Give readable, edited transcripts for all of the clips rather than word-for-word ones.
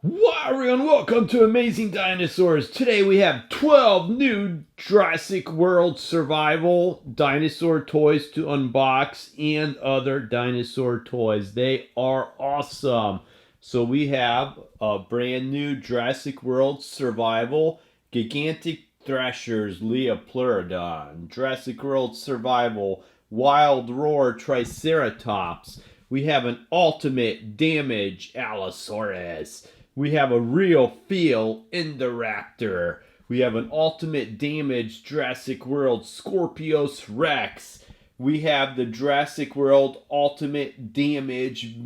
Wow, everyone, welcome to Amazing Dinosaurs. Today we have 12 new Jurassic World Survival Dinosaur toys to unbox and other dinosaur toys. They are awesome. So we have a brand new Jurassic World Survival Gigantic Thrashers Liopleurodon, Jurassic World Survival Wild Roar Triceratops. We have an Ultimate Damage Allosaurus. We have a Real Feel Indoraptor. We have an Ultimate Damage Jurassic World Scorpios Rex. We have the Jurassic World Ultimate Damage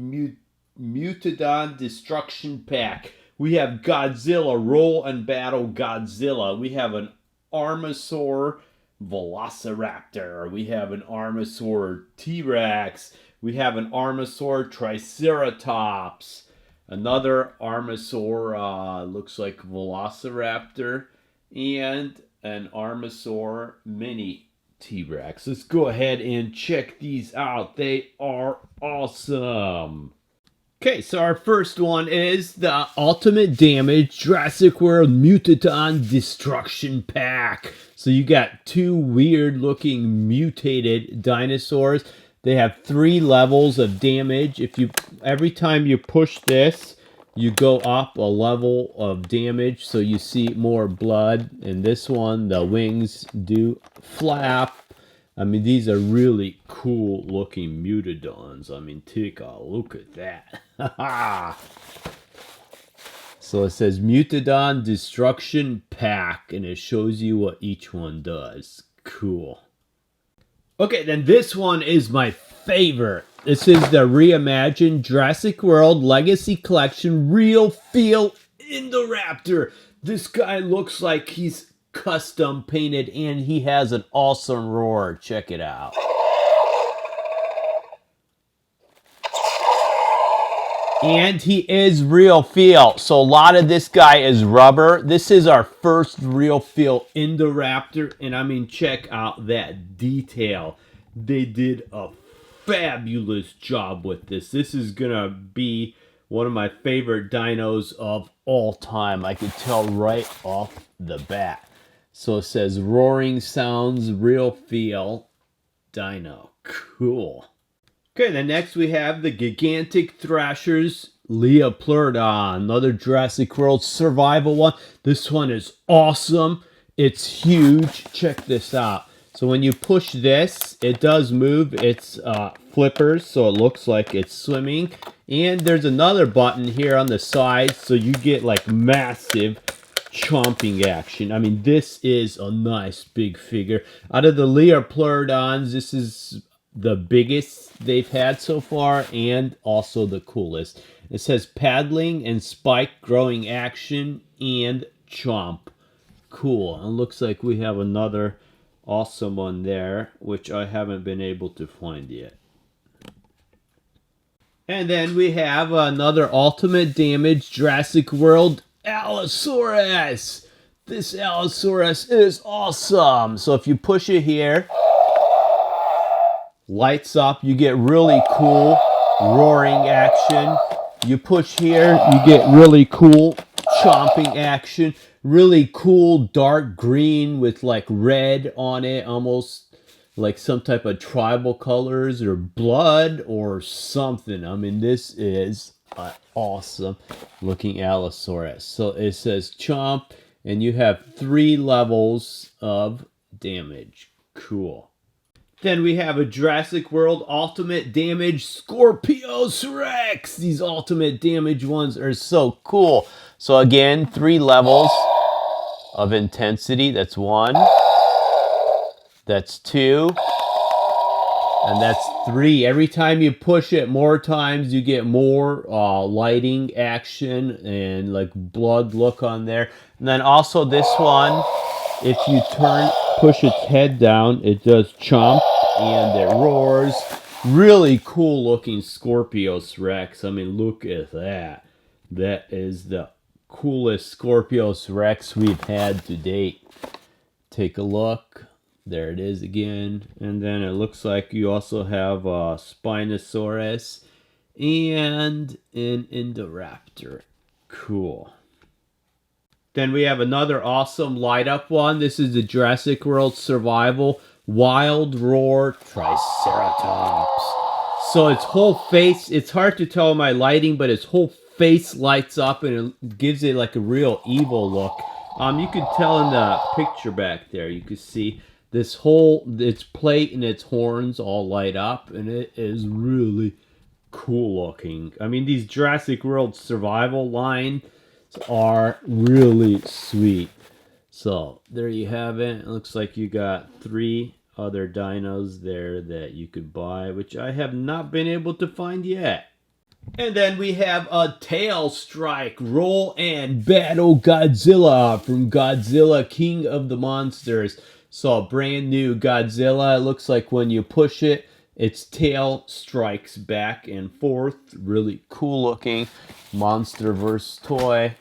Mutadon Destruction Pack. We have Godzilla Roll and Battle Godzilla. We have an Armosaur Velociraptor. We have an Armosaur T-Rex. We have an Armosaur Triceratops. Another Armosaur, looks like Velociraptor, and an Armosaur Mini T-Rex. Let's go ahead and check these out. They are awesome. Okay, so our first one is the Ultimate Damage Jurassic World Mutadon Destruction Pack. So you got two weird looking mutated dinosaurs. They have 3 levels of damage. Every time you push this, you go up a level of damage, so you see more blood. And this one, the wings do flap. I mean, these are really cool looking Mutadons. I mean, take a look at that. So it says Mutadon Destruction Pack, and it shows you what each one does. Cool. Okay, then this one is my favorite. This is the reimagined Jurassic World Legacy Collection Real Feel Indoraptor. This guy looks like he's custom painted and he has an awesome roar. Check it out. And he is real feel. So a lot of this guy is rubber. This is our first real feel Indoraptor. And I mean, check out that detail. They did a fabulous job with this. This is going to be one of my favorite dinos of all time. I can tell right off the bat. So it says roaring sounds, real feel, dino. Cool. Okay, then next we have the Gigantic Thrashers Liopleurodon, another Jurassic World Survival one. This one is awesome. It's huge. Check this out. So when you push this, it does move its flippers, so it looks like it's swimming. And there's another button here on the side, so you get like massive chomping action. I mean, this is a nice big figure. Out of the Liopleurodons, this is the biggest they've had so far and also the coolest. It says paddling and spike growing action and chomp. Cool. And looks like we have another awesome one there, which I haven't been able to find yet. And then we have another Ultimate Damage Jurassic World Allosaurus. This Allosaurus is awesome. So if you push it here, lights up, you get really cool roaring action. You push here, you get really cool chomping action. Really cool dark green with like red on it, almost like some type of tribal colors or blood or something. I mean, this is an awesome looking Allosaurus. So it says chomp, and you have 3 levels of damage. Cool. Then we have a Jurassic World Ultimate Damage Scorpios Rex. These Ultimate Damage ones are so cool. So again, 3 levels of intensity. That's 1. That's 2. And that's 3. Every time you push it more times, you get more lighting action and like blood look on there. And then also this one, if you push its head down, it does chomp and it roars. Really cool looking Scorpios Rex. I mean, look at that. That is the coolest Scorpios Rex we've had to date. Take a look. There it is again. And then it looks like you also have a Spinosaurus and an Indoraptor. Cool. Then we have another awesome light up one. This is the Jurassic World Survival Wild Roar Triceratops. So its whole face, it's hard to tell my lighting, but its whole face lights up and it gives it like a real evil look. You could tell in the picture back there, you could see this whole, its plate and its horns all light up, and it is really cool looking. I mean, these Jurassic World Survival line are really sweet. So there you have it. It looks like you got 3 other dinos there that you could buy, which I have not been able to find yet. And then we have a Tail Strike Roll and Battle Godzilla from Godzilla King of the Monsters. So brand new Godzilla. It looks like when you push it, its tail strikes back and forth. Really cool looking Monsterverse toy.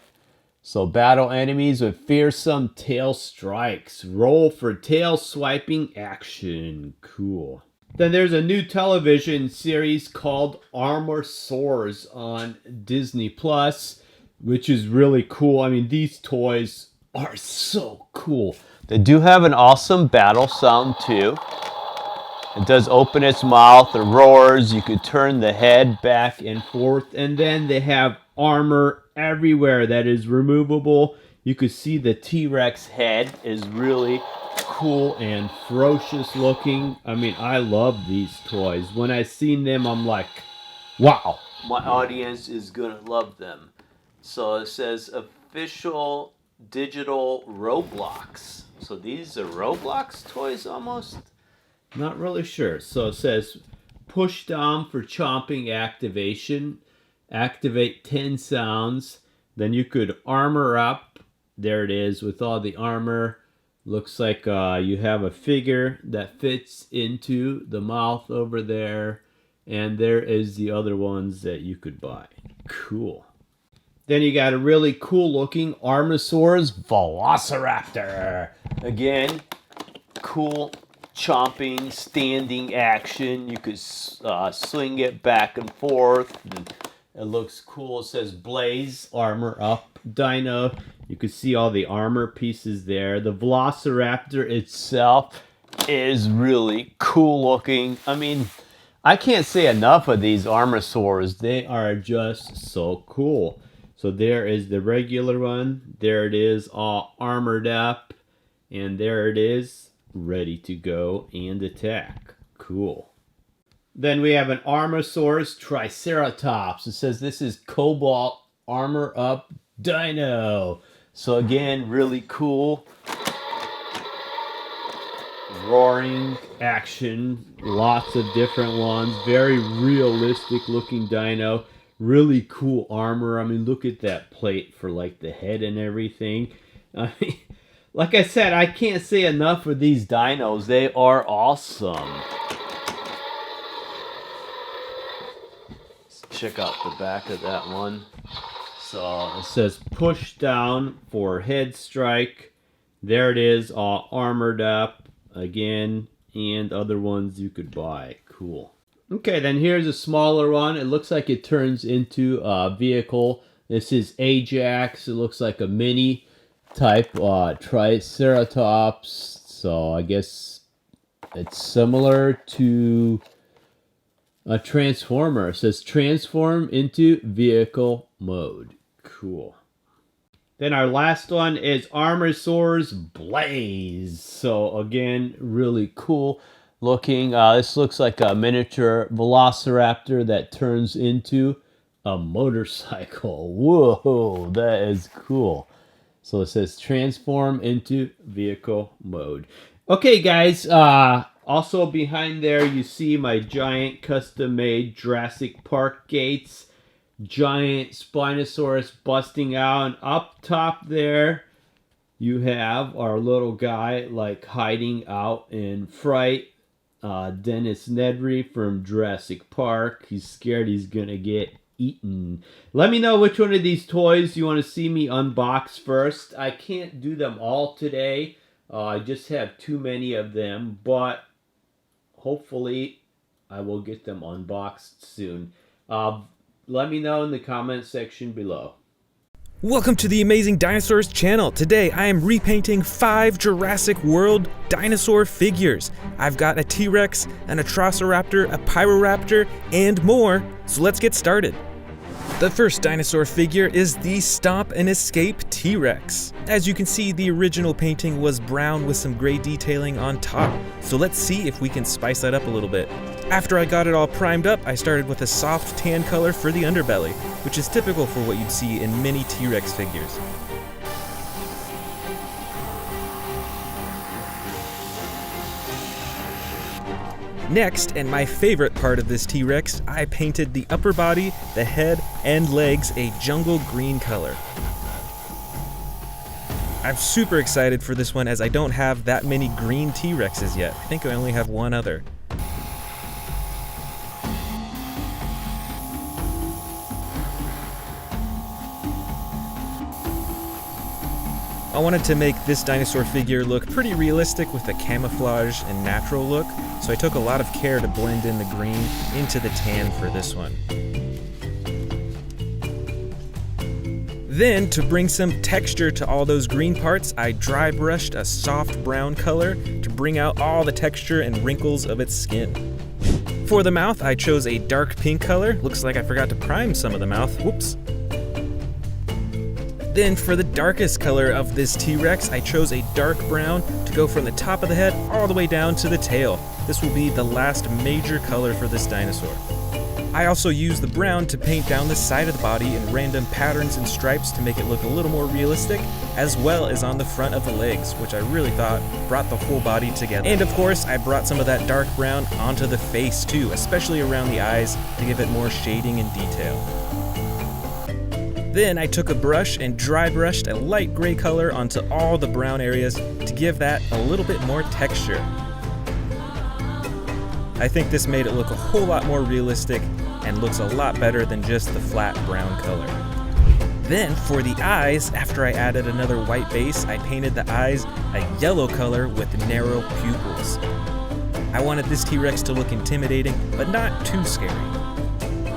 So battle enemies with fearsome tail strikes. Roll for tail swiping action. Cool. Then there's a new television series called Armosaurs on Disney Plus, which is really cool. I mean, these toys are so cool. They do have an awesome battle sound too. It does open its mouth, it roars, you could turn the head back and forth, and then they have armor everywhere that is removable. You could see the T-Rex head is really cool and ferocious looking. I mean, I love these toys. When I seen them, I'm like, wow, my audience is gonna love them. So it says official digital Roblox. So these are Roblox toys almost? Not really sure. So it says push down for chomping activation. Activate 10 sounds. Then you could armor up. There it is with all the armor. Looks like you have a figure that fits into the mouth over there. And there is the other ones that you could buy. Cool. Then you got a really cool looking Armosaurs Velociraptor. Again, cool chomping, standing action. You could swing it back and forth. And it looks cool. It says Blaze Armor Up Dino. You can see all the armor pieces there. The Velociraptor itself is really cool looking. I mean, I can't say enough of these Armosaurs. They are just so cool. So there is the regular one. There it is, all armored up. And there it is, ready to go and attack. Cool. Then we have an Armosaurs Triceratops. It says this is Cobalt Armor Up Dino. So again, really cool. Roaring action. Lots of different ones. Very realistic looking dino. Really cool armor. I mean, look at that plate for like the head and everything. I mean, like I said, I can't say enough for these dinos. They are awesome. Let's check out the back of that one. So it says push down for head strike. There it is, all armored up again, and other ones you could buy. Cool. Okay, then here's a smaller one. It looks like it turns into a vehicle. This is Ajax. It looks like a mini type Triceratops. So I guess it's similar to a Transformer. It says transform into vehicle mode. Cool. Then our last one is Armosaurs Blaze. So again, really cool looking. This looks like a miniature Velociraptor that turns into a motorcycle. Whoa, that is cool. So it says transform into vehicle mode. Okay, guys. Also behind there, you see my giant custom-made Jurassic Park gates. Giant Spinosaurus busting out. And up top there, you have our little guy like hiding out in fright. Dennis Nedry from Jurassic Park. He's scared he's gonna get eaten. Let me know which one of these toys you want to see me unbox first. I can't do them all today. I just have too many of them, but hopefully I will get them unboxed soon. Let me know in the comment section below. Welcome to the Amazing Dinosaurs channel. Today I am repainting 5 Jurassic World dinosaur figures. I've got a T-Rex, an Triceratops, a Pyroraptor, and more, so let's get started. The first dinosaur figure is the Stomp and Escape T-Rex. As you can see, the original painting was brown with some gray detailing on top, so let's see if we can spice that up a little bit. After I got it all primed up, I started with a soft tan color for the underbelly, which is typical for what you'd see in many T-Rex figures. Next, and my favorite part of this T-Rex, I painted the upper body, the head, and legs a jungle green color. I'm super excited for this one as I don't have that many green T-Rexes yet. I think I only have one other. I wanted to make this dinosaur figure look pretty realistic with a camouflage and natural look, so I took a lot of care to blend in the green into the tan for this one. Then, to bring some texture to all those green parts, I dry brushed a soft brown color to bring out all the texture and wrinkles of its skin. For the mouth, I chose a dark pink color. Looks like I forgot to prime some of the mouth. Whoops. Then for the darkest color of this T-Rex, I chose a dark brown to go from the top of the head all the way down to the tail. This will be the last major color for this dinosaur. I also used the brown to paint down the side of the body in random patterns and stripes to make it look a little more realistic, as well as on the front of the legs, which I really thought brought the whole body together. And of course, I brought some of that dark brown onto the face too, especially around the eyes to give it more shading and detail. Then I took a brush and dry brushed a light gray color onto all the brown areas to give that a little bit more texture. I think this made it look a whole lot more realistic and looks a lot better than just the flat brown color. Then for the eyes, after I added another white base, I painted the eyes a yellow color with narrow pupils. I wanted this T-Rex to look intimidating, but not too scary.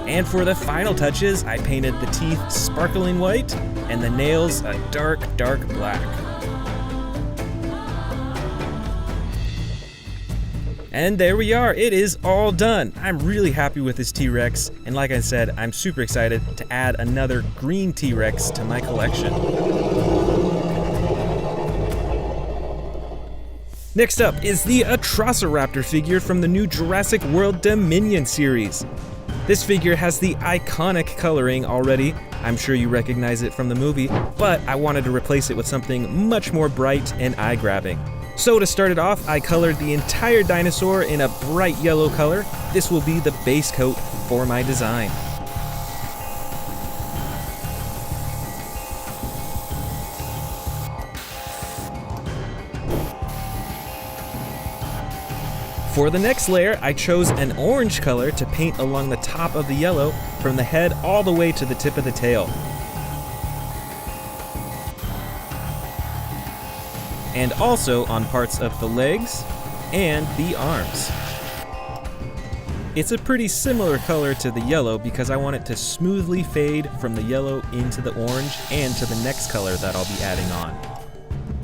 And for the final touches, I painted the teeth sparkling white and the nails a dark, dark black. And there we are, it is all done. I'm really happy with this T-Rex, and like I said, I'm super excited to add another green T-Rex to my collection. Next up is the Triceratops figure from the new Jurassic World Dominion series. This figure has the iconic coloring already. I'm sure you recognize it from the movie, but I wanted to replace it with something much more bright and eye-grabbing. So to start it off, I colored the entire dinosaur in a bright yellow color. This will be the base coat for my design. For the next layer, I chose an orange color to paint along the top of the yellow from the head all the way to the tip of the tail. And also on parts of the legs and the arms. It's a pretty similar color to the yellow because I want it to smoothly fade from the yellow into the orange and to the next color that I'll be adding on.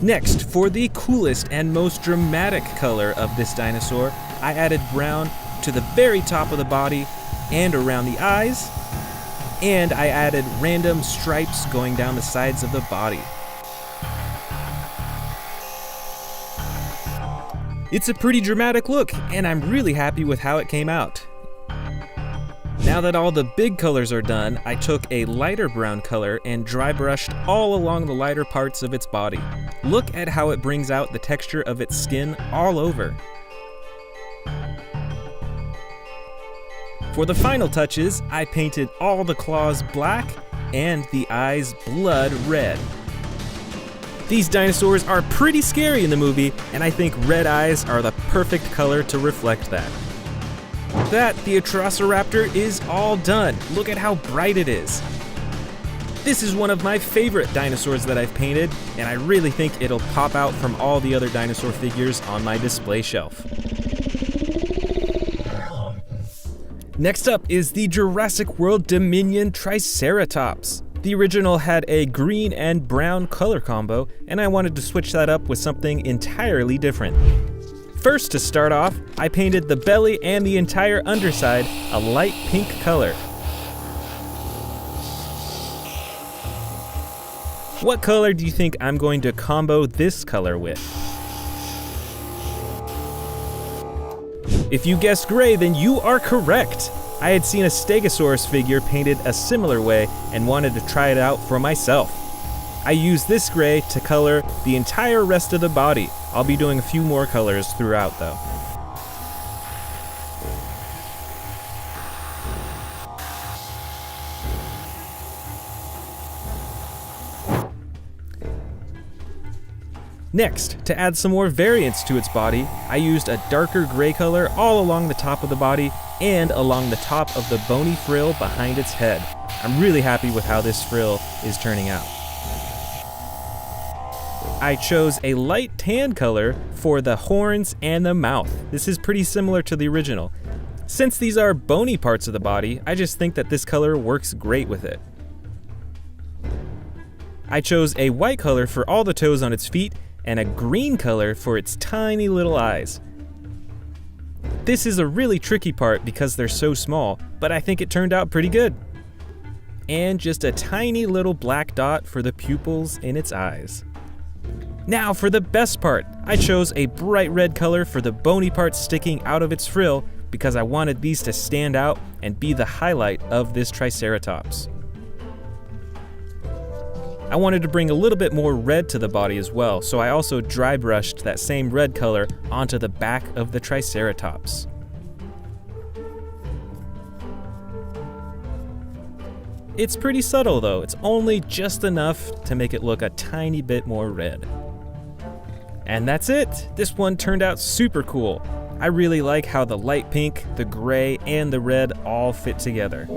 Next, for the coolest and most dramatic color of this dinosaur, I added brown to the very top of the body and around the eyes, and I added random stripes going down the sides of the body. It's a pretty dramatic look, and I'm really happy with how it came out. Now that all the big colors are done, I took a lighter brown color and dry brushed all along the lighter parts of its body. Look at how it brings out the texture of its skin all over. For the final touches, I painted all the claws black and the eyes blood red. These dinosaurs are pretty scary in the movie, and I think red eyes are the perfect color to reflect that. That, the Triceratops is all done. Look at how bright it is. This is one of my favorite dinosaurs that I've painted, and I really think it'll pop out from all the other dinosaur figures on my display shelf. Next up is the Jurassic World Dominion Triceratops. The original had a green and brown color combo, and I wanted to switch that up with something entirely different. First, to start off, I painted the belly and the entire underside a light pink color. What color do you think I'm going to combo this color with? If you guessed gray, then you are correct. I had seen a Stegosaurus figure painted a similar way and wanted to try it out for myself. I used this gray to color the entire rest of the body. I'll be doing a few more colors throughout though. Next, to add some more variance to its body, I used a darker gray color all along the top of the body and along the top of the bony frill behind its head. I'm really happy with how this frill is turning out. I chose a light tan color for the horns and the mouth. This is pretty similar to the original. Since these are bony parts of the body, I just think that this color works great with it. I chose a white color for all the toes on its feet and a green color for its tiny little eyes. This is a really tricky part because they're so small, but I think it turned out pretty good. And just a tiny little black dot for the pupils in its eyes. Now for the best part, I chose a bright red color for the bony parts sticking out of its frill because I wanted these to stand out and be the highlight of this Triceratops. I wanted to bring a little bit more red to the body as well, so I also dry brushed that same red color onto the back of the Triceratops. It's pretty subtle though, it's only just enough to make it look a tiny bit more red. And that's it! This one turned out super cool. I really like how the light pink, the gray, and the red all fit together.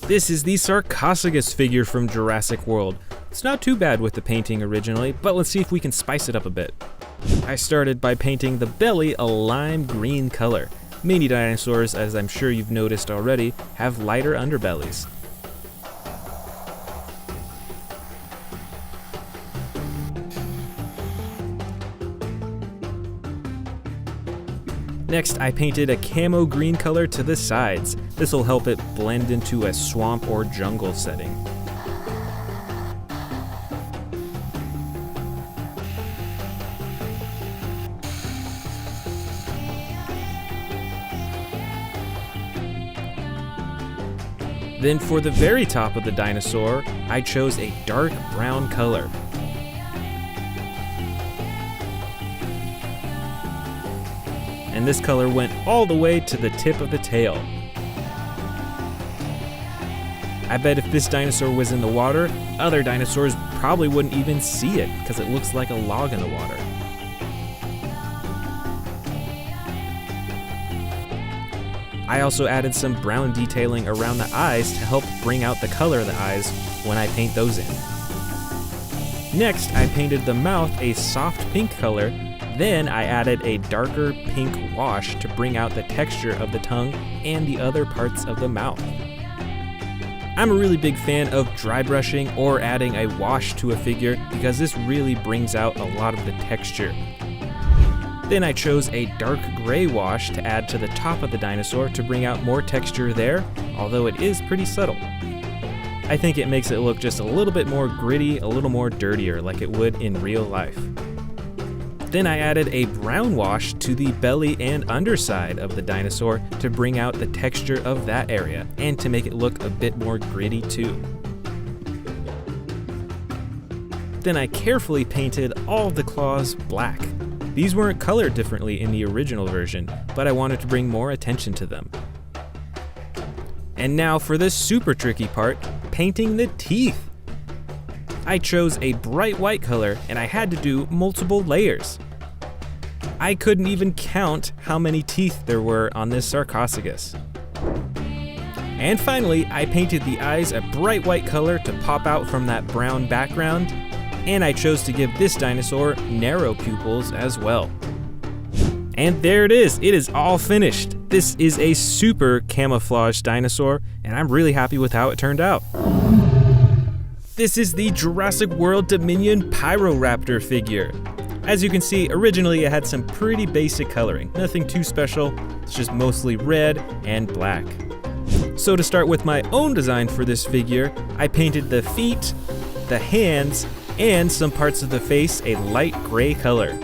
This is the Sarcophagus figure from Jurassic World. It's not too bad with the painting originally, but let's see if we can spice it up a bit. I started by painting the belly a lime green color. Many dinosaurs, as I'm sure you've noticed already, have lighter underbellies. Next, I painted a camo green color to the sides. This will help it blend into a swamp or jungle setting. Then for the very top of the dinosaur, I chose a dark brown color. And this color went all the way to the tip of the tail. I bet if this dinosaur was in the water, other dinosaurs probably wouldn't even see it because it looks like a log in the water. I also added some brown detailing around the eyes to help bring out the color of the eyes when I paint those in. Next, I painted the mouth a soft pink color. Then I added a darker pink wash to bring out the texture of the tongue and the other parts of the mouth. I'm a really big fan of dry brushing or adding a wash to a figure because this really brings out a lot of the texture. Then I chose a dark gray wash to add to the top of the dinosaur to bring out more texture there, although it is pretty subtle. I think it makes it look just a little bit more gritty, a little more dirtier like it would in real life. Then I added a brown wash to the belly and underside of the dinosaur to bring out the texture of that area and to make it look a bit more gritty too. Then I carefully painted all of the claws black. These weren't colored differently in the original version, but I wanted to bring more attention to them. And now for the super tricky part, painting the teeth. I chose a bright white color and I had to do multiple layers. I couldn't even count how many teeth there were on this Sarcophagus. And finally, I painted the eyes a bright white color to pop out from that brown background, and I chose to give this dinosaur narrow pupils as well. And there it is all finished. This is a super camouflaged dinosaur, and I'm really happy with how it turned out. This is the Jurassic World Dominion Pyroraptor figure. As you can see, originally it had some pretty basic coloring, nothing too special, it's just mostly red and black. So to start with my own design for this figure, I painted the feet, the hands, and some parts of the face a light gray color.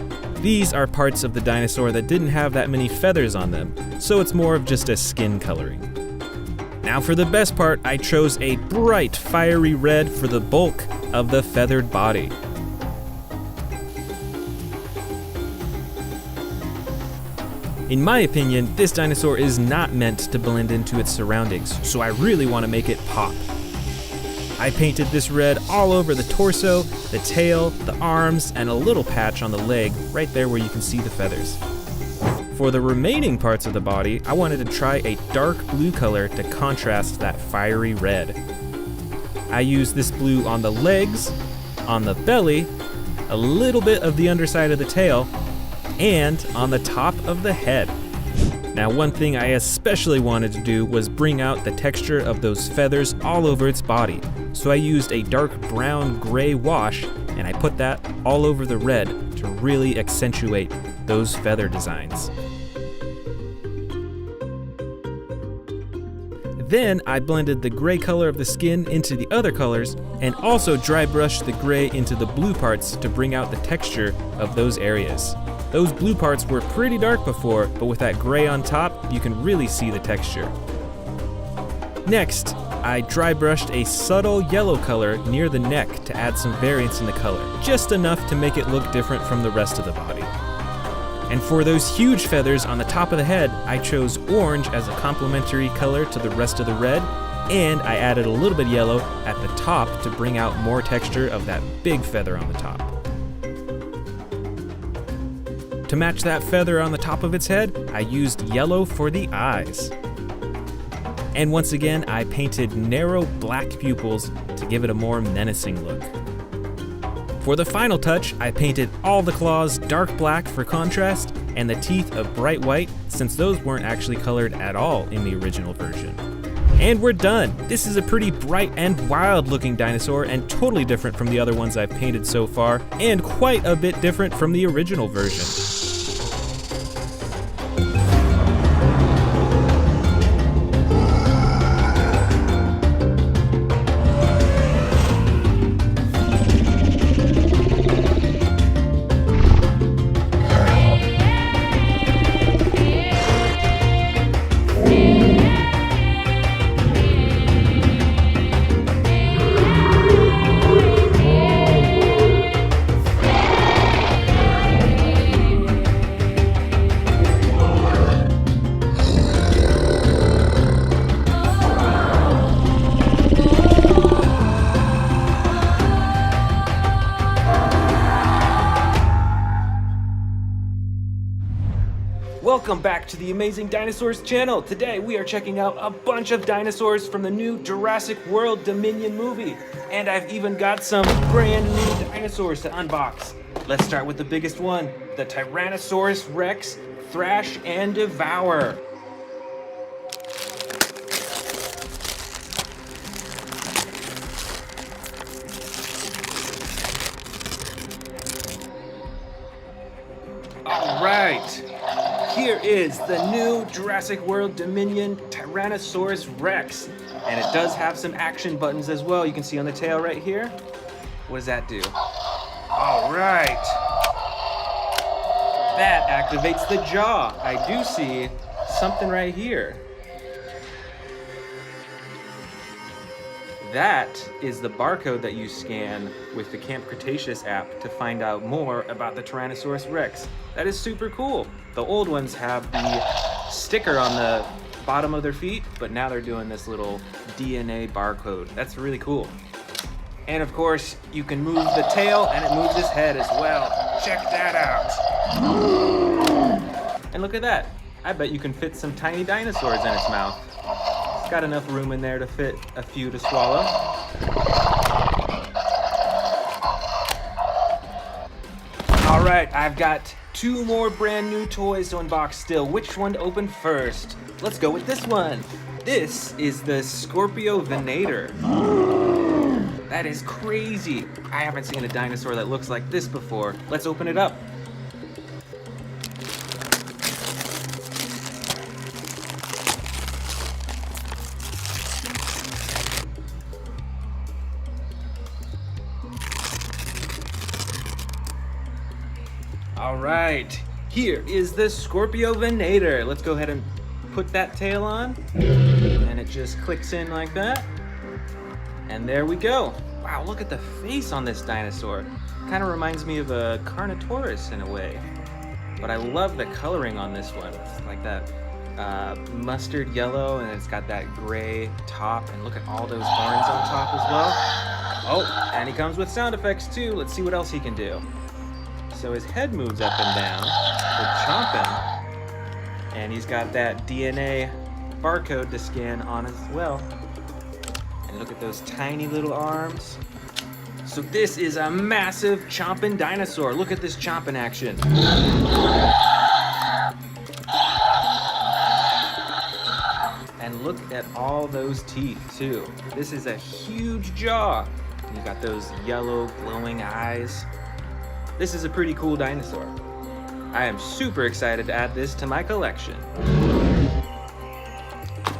These are parts of the dinosaur that didn't have that many feathers on them, so it's more of just a skin coloring. Now for the best part, I chose a bright fiery red for the bulk of the feathered body. In my opinion, this dinosaur is not meant to blend into its surroundings, so I really want to make it pop. I painted this red all over the torso, the tail, the arms, and a little patch on the leg right there where you can see the feathers. For the remaining parts of the body, I wanted to try a dark blue color to contrast that fiery red. I used this blue on the legs, on the belly, a little bit of the underside of the tail, and on the top of the head. Now one thing I especially wanted to do was bring out the texture of those feathers all over its body. So I used a dark brown gray wash and I put that all over the red to really accentuate those feather designs. Then I blended the gray color of the skin into the other colors and also dry brushed the gray into the blue parts to bring out the texture of those areas. Those blue parts were pretty dark before, but with that gray on top, you can really see the texture. Next, I dry brushed a subtle yellow color near the neck to add some variance in the color, just enough to make it look different from the rest of the body. And for those huge feathers on the top of the head, I chose orange as a complementary color to the rest of the red, and I added a little bit of yellow at the top to bring out more texture of that big feather on the top. To match that feather on the top of its head, I used yellow for the eyes. And once again, I painted narrow black pupils to give it a more menacing look. For the final touch, I painted all the claws dark black for contrast and the teeth a bright white, since those weren't actually colored at all in the original version. And we're done! This is a pretty bright and wild looking dinosaur and totally different from the other ones I've painted so far, and quite a bit different from the original version. Welcome back to the Amazing Dinosaurs channel. Today we are checking out a bunch of dinosaurs from the new Jurassic World Dominion movie. And I've even got some brand new dinosaurs to unbox. Let's start with the biggest one, the Tyrannosaurus Rex Thrash and Devour. All right. Here is the new Jurassic World Dominion Tyrannosaurus Rex. And it does have some action buttons as well. You can see on the tail right here. What does that do? All right. That activates the jaw. I do see something right here. That is the barcode that you scan with the Camp Cretaceous app to find out more about the Tyrannosaurus Rex. That is super cool. The old ones have the sticker on the bottom of their feet, but now they're doing this little DNA barcode. That's really cool. And of course, you can move the tail and it moves his head as well. Check that out. And look at that. I bet you can fit some tiny dinosaurs in its mouth. It's got enough room in there to fit a few to swallow. All right, I've got 2 more brand new toys to unbox still. Which one to open first? Let's go with this one. This is the Scorpio Venator. That is crazy. I haven't seen a dinosaur that looks like this before. Let's open it up. All right, here is the Scorpio Venator. Let's go ahead and put that tail on, and it just clicks in like that. And there we go. Wow, look at the face on this dinosaur. Kind of reminds me of a Carnotaurus in a way. But I love the coloring on this one. It's like that mustard yellow, and it's got that gray top, and look at all those horns on top as well. Oh, and he comes with sound effects too. Let's see what else he can do. So his head moves up and down for chomping, and he's got that DNA barcode to scan on as well. And look at those tiny little arms. So this is a massive chomping dinosaur. Look at this chomping action. And look at all those teeth too. This is a huge jaw. And you got those yellow glowing eyes. This is a pretty cool dinosaur. I am super excited to add this to my collection.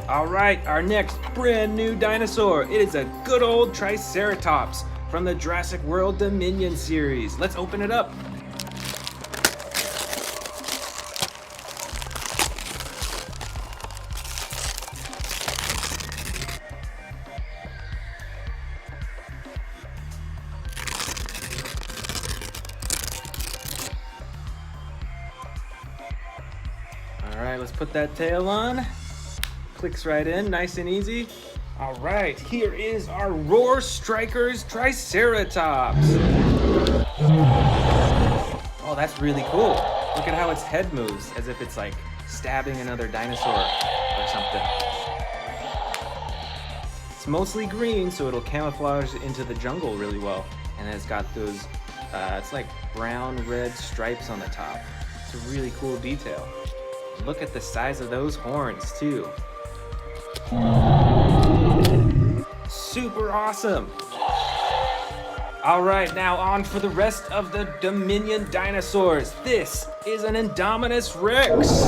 All right, our next brand new dinosaur. It is a good old Triceratops from the Jurassic World Dominion series. Let's open it up. All right, let's put that tail on. Clicks right in, nice and easy. All right, here is our Roar Strikers Triceratops. Oh, that's really cool. Look at how its head moves, as if it's like stabbing another dinosaur or something. It's mostly green, so it'll camouflage into the jungle really well. And then it's got those, it's like brown, red stripes on the top. It's a really cool detail. Look at the size of those horns too. Super awesome. All right, now on for the rest of the Dominion dinosaurs. This is an Indominus Rex.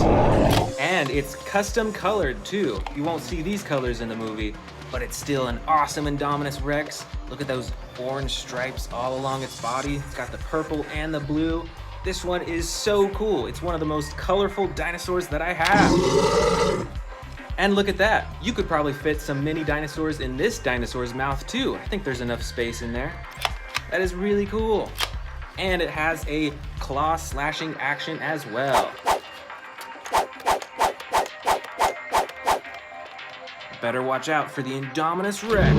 And it's custom colored too. You won't see these colors in the movie, but it's still an awesome Indominus Rex. Look at those orange stripes all along its body. It's got the purple and the blue. This one is so cool. It's one of the most colorful dinosaurs that I have. And look at that. You could probably fit some mini dinosaurs in this dinosaur's mouth too. I think there's enough space in there. That is really cool. And it has a claw slashing action as well. Better watch out for the Indominus Rex.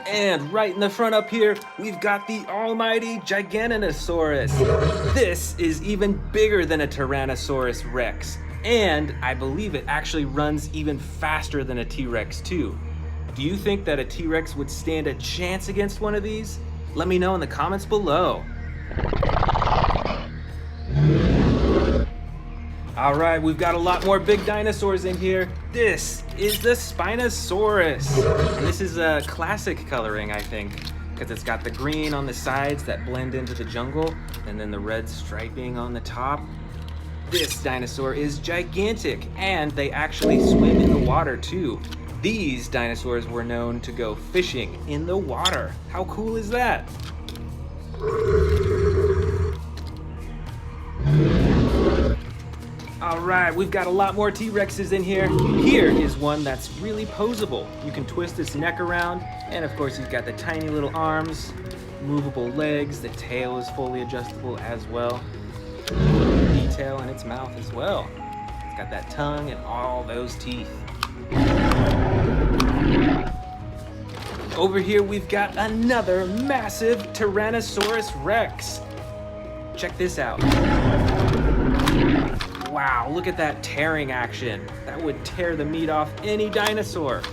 And right in the front up here, we've got the almighty Giganotosaurus. This is even bigger than a Tyrannosaurus Rex. And I believe it actually runs even faster than a T-Rex too. Do you think that a T-Rex would stand a chance against one of these? Let me know in the comments below. All right, we've got a lot more big dinosaurs in here. This is the Spinosaurus. And this is a classic coloring, I think, because it's got the green on the sides that blend into the jungle, and then the red striping on the top. This dinosaur is gigantic, and they actually swim in the water too. These dinosaurs were known to go fishing in the water. How cool is that? All right, we've got a lot more T-Rexes in here. Here is one that's really posable. You can twist its neck around, and of course he's got the tiny little arms, movable legs, the tail is fully adjustable as well. Detail in its mouth as well. It's got that tongue and all those teeth. Over here we've got another massive Tyrannosaurus Rex. Check this out. Wow, look at that tearing action. That would tear the meat off any dinosaur.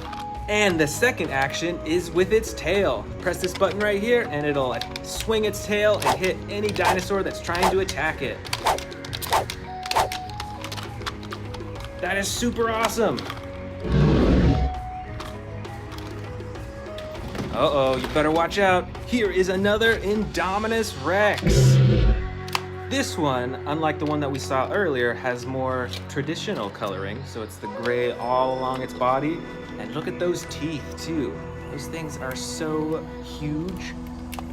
And the second action is with its tail. Press this button right here and it'll swing its tail and hit any dinosaur that's trying to attack it. That is super awesome. Uh-oh, you better watch out. Here is another Indominus Rex. This one, unlike the one that we saw earlier, has more traditional coloring. So it's the gray all along its body. And look at those teeth too. Those things are so huge.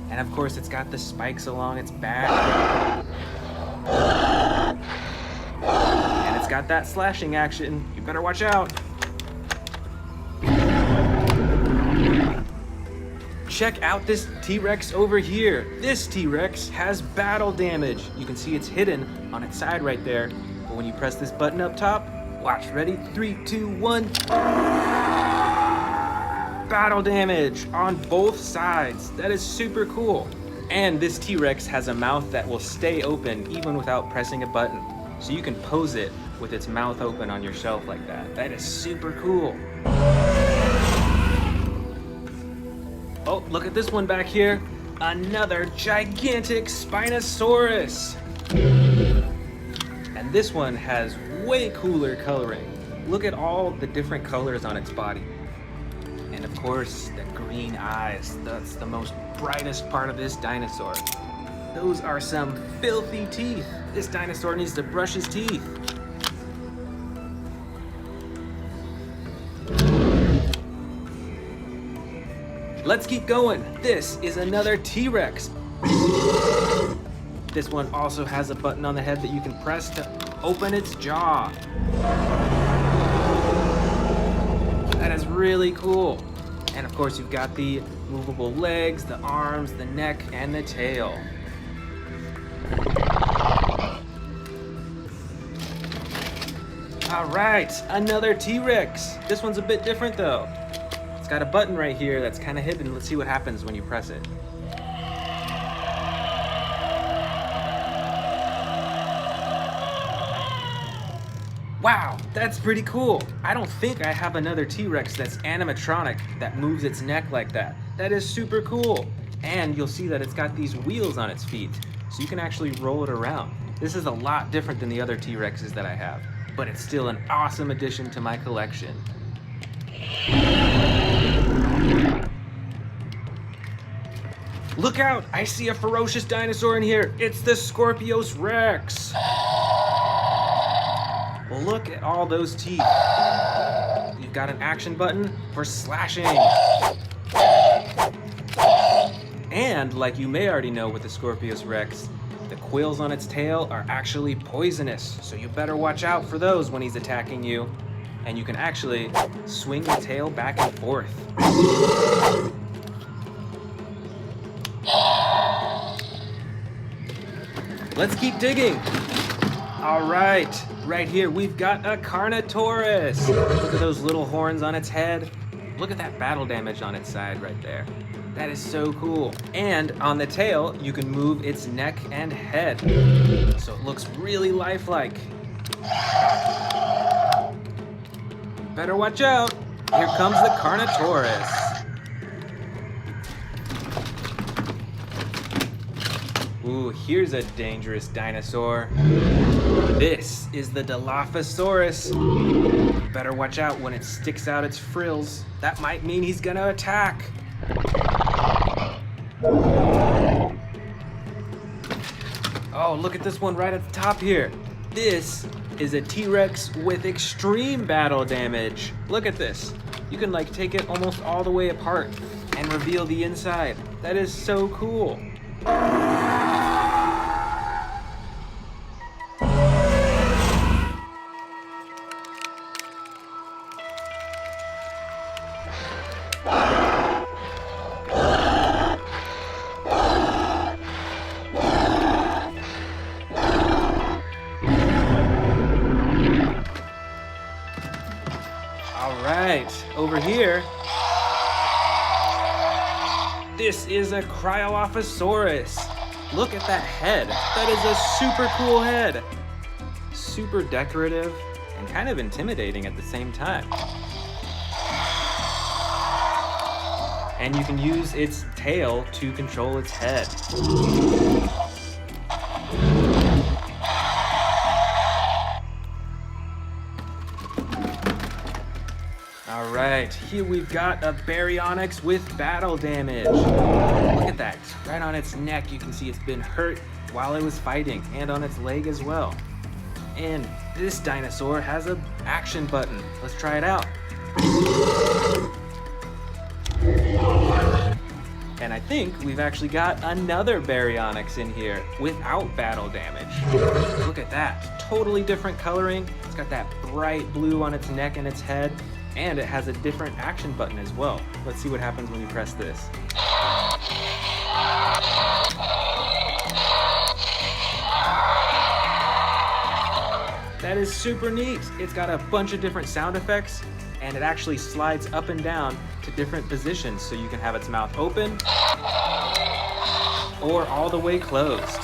And of course it's got the spikes along its back. And it's got that slashing action. You better watch out. Check out this T-Rex over here. This T-Rex has battle damage. You can see it's hidden on its side right there. But when you press this button up top, watch, ready? 3, 2, 1. Battle damage on both sides. That is super cool. And this T-Rex has a mouth that will stay open even without pressing a button. So you can pose it with its mouth open on your shelf like that. That is super cool. Oh, look at this one back here. Another gigantic Spinosaurus. And this one has way cooler coloring. Look at all the different colors on its body. And of course, the green eyes. That's the most brightest part of this dinosaur. Those are some filthy teeth. This dinosaur needs to brush his teeth. Let's keep going. This is another T-Rex. This one also has a button on the head that you can press to open its jaw. That is really cool. And of course, you've got the movable legs, the arms, the neck, and the tail. All right, another T-Rex. This one's a bit different though. It's got a button right here that's kind of hidden. Let's see what happens when you press it. Wow, that's pretty cool. I don't think I have another T-Rex that's animatronic that moves its neck like that. That is super cool. And you'll see that it's got these wheels on its feet, so you can actually roll it around. This is a lot different than the other T-Rexes that I have, but it's still an awesome addition to my collection. Look out! I see a ferocious dinosaur in here. It's the Scorpios Rex. Well, look at all those teeth. You've got an action button for slashing. And like you may already know with the Scorpios Rex, the quills on its tail are actually poisonous. So you better watch out for those when he's attacking you. And you can actually swing the tail back and forth. Let's keep digging. All right, right here we've got a Carnotaurus. Look at those little horns on its head. Look at that battle damage on its side right there. That is so cool. And on the tail, you can move its neck and head. So it looks really lifelike. Better watch out. Here comes the Carnotaurus. Ooh, here's a dangerous dinosaur. This is the Dilophosaurus. You better watch out when it sticks out its frills. That might mean he's gonna attack. Oh, look at this one right at the top here. This is a T-Rex with extreme battle damage. Look at this. You can like take it almost all the way apart and reveal the inside. That is so cool. Over here, this is a Cryolophosaurus. Look at that head. That is a super cool head. Super decorative and kind of intimidating at the same time. and you can use its tail to control its head. All right, here we've got a Baryonyx with battle damage. Look at that, right on its neck, you can see it's been hurt while it was fighting, and on its leg as well. And this dinosaur has an action button. Let's try it out. And I think we've actually got another Baryonyx in here without battle damage. Look at that, totally different coloring. It's got that bright blue on its neck and its head, and it has a different action button as well. Let's see what happens when you press this. That is super neat. It's got a bunch of different sound effects, and it actually slides up and down to different positions, so you can have its mouth open or all the way closed.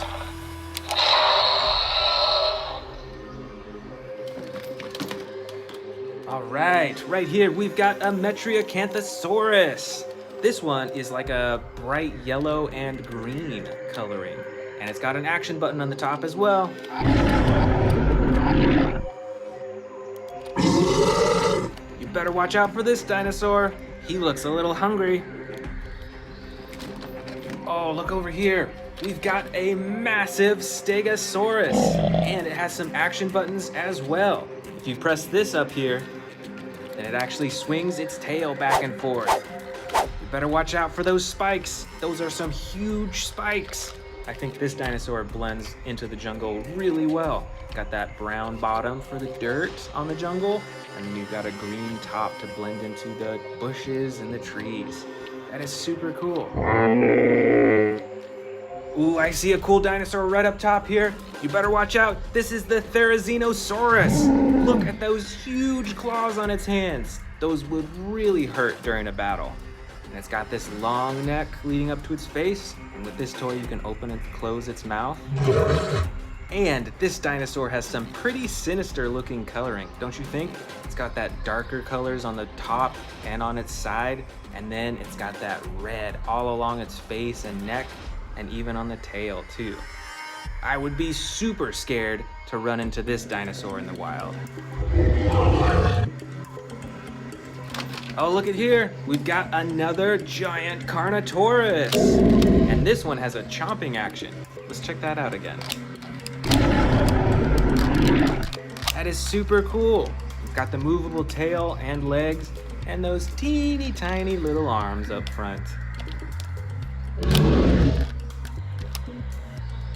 All right here we've got a Metriacanthosaurus. This one is like a bright yellow and green coloring, and it's got an action button on the top as well. You better watch out for this dinosaur. He looks a little hungry. Oh, look over here. We've got a massive Stegosaurus, and it has some action buttons as well. If you press this up here, then it actually swings its tail back and forth. You better watch out for those spikes. Those are some huge spikes. I think this dinosaur blends into the jungle really well. Got that brown bottom for the dirt on the jungle, and then you've got a green top to blend into the bushes and the trees. That is super cool. Ooh, I see a cool dinosaur right up top here. You better watch out. This is the Therizinosaurus. Look at those huge claws on its hands. Those would really hurt during a battle. And it's got this long neck leading up to its face. And with this toy, you can open and close its mouth. And this dinosaur has some pretty sinister looking coloring, don't you think? It's got that darker colors on the top and on its side. And then it's got that red all along its face and neck, and even on the tail too. I would be super scared to run into this dinosaur in the wild. Oh, look at here. We've got another giant Carnotaurus. And this one has a chomping action. Let's check that out again. That is super cool. It's got the movable tail and legs and those teeny tiny little arms up front.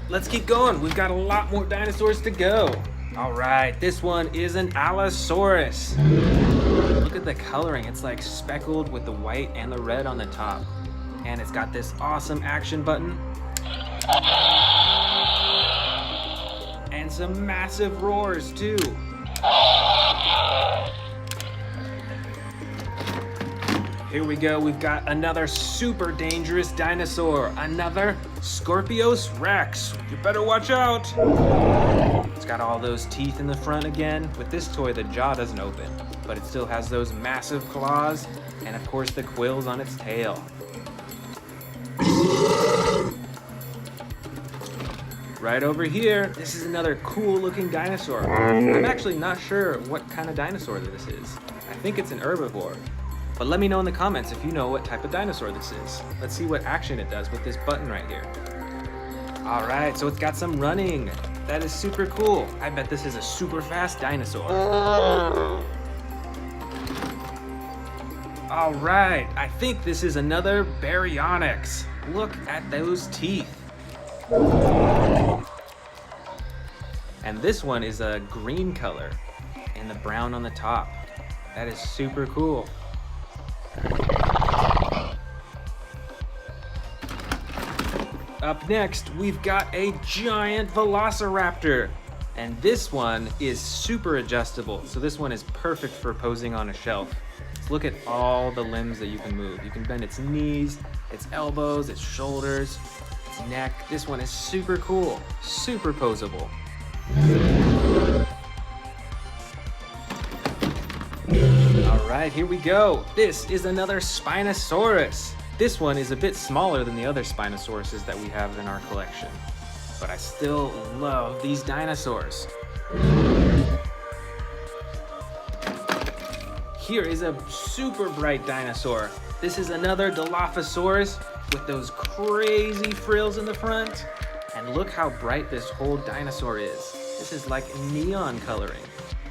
Let's keep going. We've got a lot more dinosaurs to go. All right, this one is an Allosaurus. Look at the coloring. It's like speckled with the white and the red on the top. And it's got this awesome action button. And some massive roars too. Here we go, we've got another super dangerous dinosaur, another Scorpios Rex. You better watch out. It's got all those teeth in the front again. With this toy, the jaw doesn't open, but it still has those massive claws and of course the quills on its tail. Right over here, this is another cool looking dinosaur. I'm actually not sure what kind of dinosaur this is. I think it's an herbivore. But let me know in the comments if you know what type of dinosaur this is. Let's see what action it does with this button right here. All right, so it's got some running. That is super cool. I bet this is a super fast dinosaur. All right, I think this is another Baryonyx. Look at those teeth. And this one is a green color and the brown on the top. That is super cool. Up next, we've got a giant Velociraptor. And this one is super adjustable. So this one is perfect for posing on a shelf. Let's look at all the limbs that you can move. You can bend its knees, its elbows, its shoulders, its neck. This one is super cool, super posable. All right, here we go. This is another Spinosaurus. This one is a bit smaller than the other Spinosauruses that we have in our collection, but I still love these dinosaurs. Here is a super bright dinosaur. This is another Dilophosaurus with those crazy frills in the front. And look how bright this whole dinosaur is. This is like neon coloring.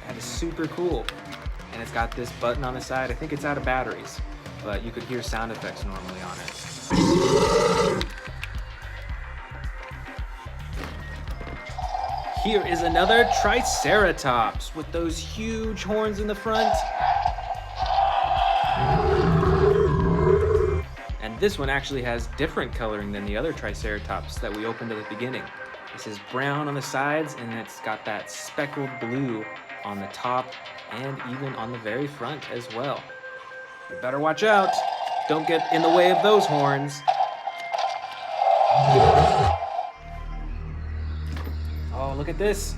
That is super cool. And it's got this button on the side. I think it's out of batteries, but you could hear sound effects normally on it. Here is another Triceratops with those huge horns in the front. And this one actually has different coloring than the other Triceratops that we opened at the beginning. This is brown on the sides, and it's got that speckled blue on the top and even on the very front as well. You better watch out. Don't get in the way of those horns. Oh, look at this.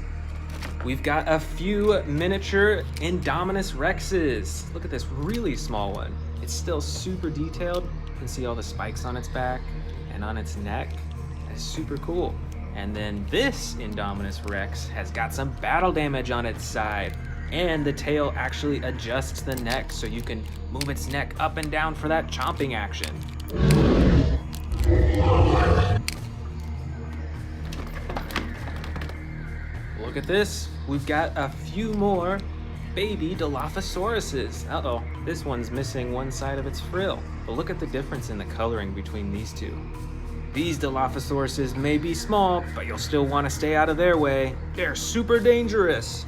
We've got a few miniature Indominus Rexes. Look at this really small one. It's still super detailed. You can see all the spikes on its back and on its neck. That's super cool. And then this Indominus Rex has got some battle damage on its side. And the tail actually adjusts the neck so you can move its neck up and down for that chomping action. Look at this. We've got a few more baby Dilophosauruses. Uh-oh, this one's missing one side of its frill. But look at the difference in the coloring between these two. These Dilophosauruses may be small, but you'll still want to stay out of their way. They're super dangerous.